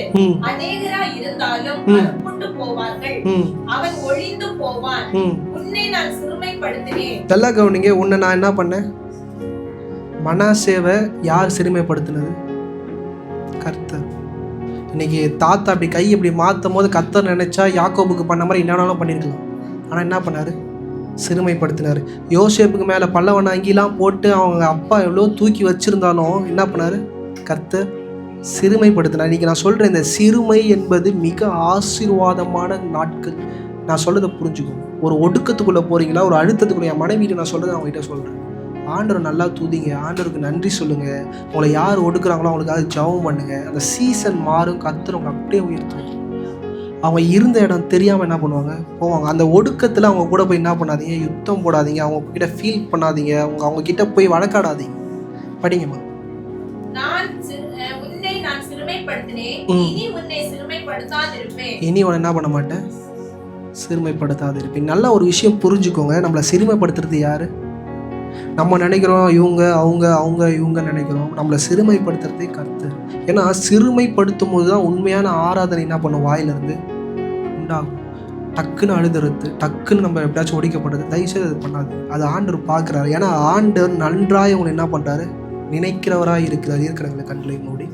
அநேகராய் இருந்தாலும் அறுப்புண்டு போவார்கள். அவன் ஒழிந்து போவான். உன்னை நான் சிறுமைப்படுத்தினேன். நல்லா கவனிங்க. உன்னை நான் என்ன பண்ணேன்? மனாசேவை யார் சிறுமைப்படுத்தினது? கர்த்தர். இன்னைக்கு தாத்தா அப்படி கை இப்படி மாற்றும் போது கர்த்தர் நினைச்சா யாக்கோபுக்கு பண்ண மாதிரி என்னென்னாலும் பண்ணியிருக்கலாம். ஆனால் என்ன பண்ணாரு? சிறுமைப்படுத்தினார். யோசேப்புக்கு மேலே பல்லவன் அங்கெல்லாம் போட்டு அவங்க அப்பா எவ்வளோ தூக்கி வச்சிருந்தாலும் என்ன பண்ணார்? கர்த்தர் சிறுமைப்படுத்தினார். இன்றைக்கி நான் சொல்கிறேன், இந்த சிறுமை என்பது மிக ஆசீர்வாதமான நாட்கள். நான் சொல்கிறத புரிஞ்சுக்கணும். ஒரு ஒடுக்கத்துக்குள்ளே போகிறீங்களா, ஒரு அழுத்தத்துக்குள்ள, என் மனைவிட்டு நான் சொல்கிறத அவங்ககிட்ட சொல்கிறேன். ஆண்டவர் நல்லா தூதிங்க, ஆண்டவருக்கு நன்றி சொல்லுங்கள். உங்களை யார் ஒடுக்குறாங்களோ அவங்களுக்காக ஜெபம் பண்ணுங்கள். அந்த சீசன் மாறும். கர்த்தர் அவங்க அப்படியே உயர்த்துவாங்க. அவங்க இருந்த இடம் தெரியாமல் என்ன பண்ணுவாங்க? போவாங்க. அந்த ஒடுக்கத்தில் அவங்க கூட போய் என்ன பண்ணாதீங்க? யுத்தம் போடாதீங்க. அவங்க கிட்ட ஃபீல் பண்ணாதீங்க. அவங்க கிட்ட போய் வழக்காடாதீங்க. படிங்கம்மா. இனி உன்னை என்ன பண்ண மாட்டேன்? சிறுமைப்படுத்தாது இருப்பேன். நல்ல ஒரு விஷயம் புரிஞ்சுக்கோங்க. நம்மளை சிறுமைப்படுத்துறது யாரு? நம்ம நினைக்கிறோம் இவங்க அவங்க அவங்க இவங்க நினைக்கிறோம். நம்மளை சிறுமைப்படுத்துறதே கர்த்தர். ஏன்னா சிறுமைப்படுத்தும் போது தான் உண்மையான ஆராதனை என்ன பண்ணும்? வாயிலிருந்து உண்டாகும். டக்குன்னு அழுதுறது, டக்குன்னு நம்ம எப்படியாச்சும் ஒடிக்கப்படுறது, தயவுசெய்து அது பண்ணாது. அது ஆண்டவர் பார்க்குறாரு. ஏன்னா ஆண்டவர் நன்றாய் உங்களை என்ன பண்ணுறாரு? நினைக்கிறவராக இருக்கிறார். இருக்கிறவங்களை கண்களை மூடி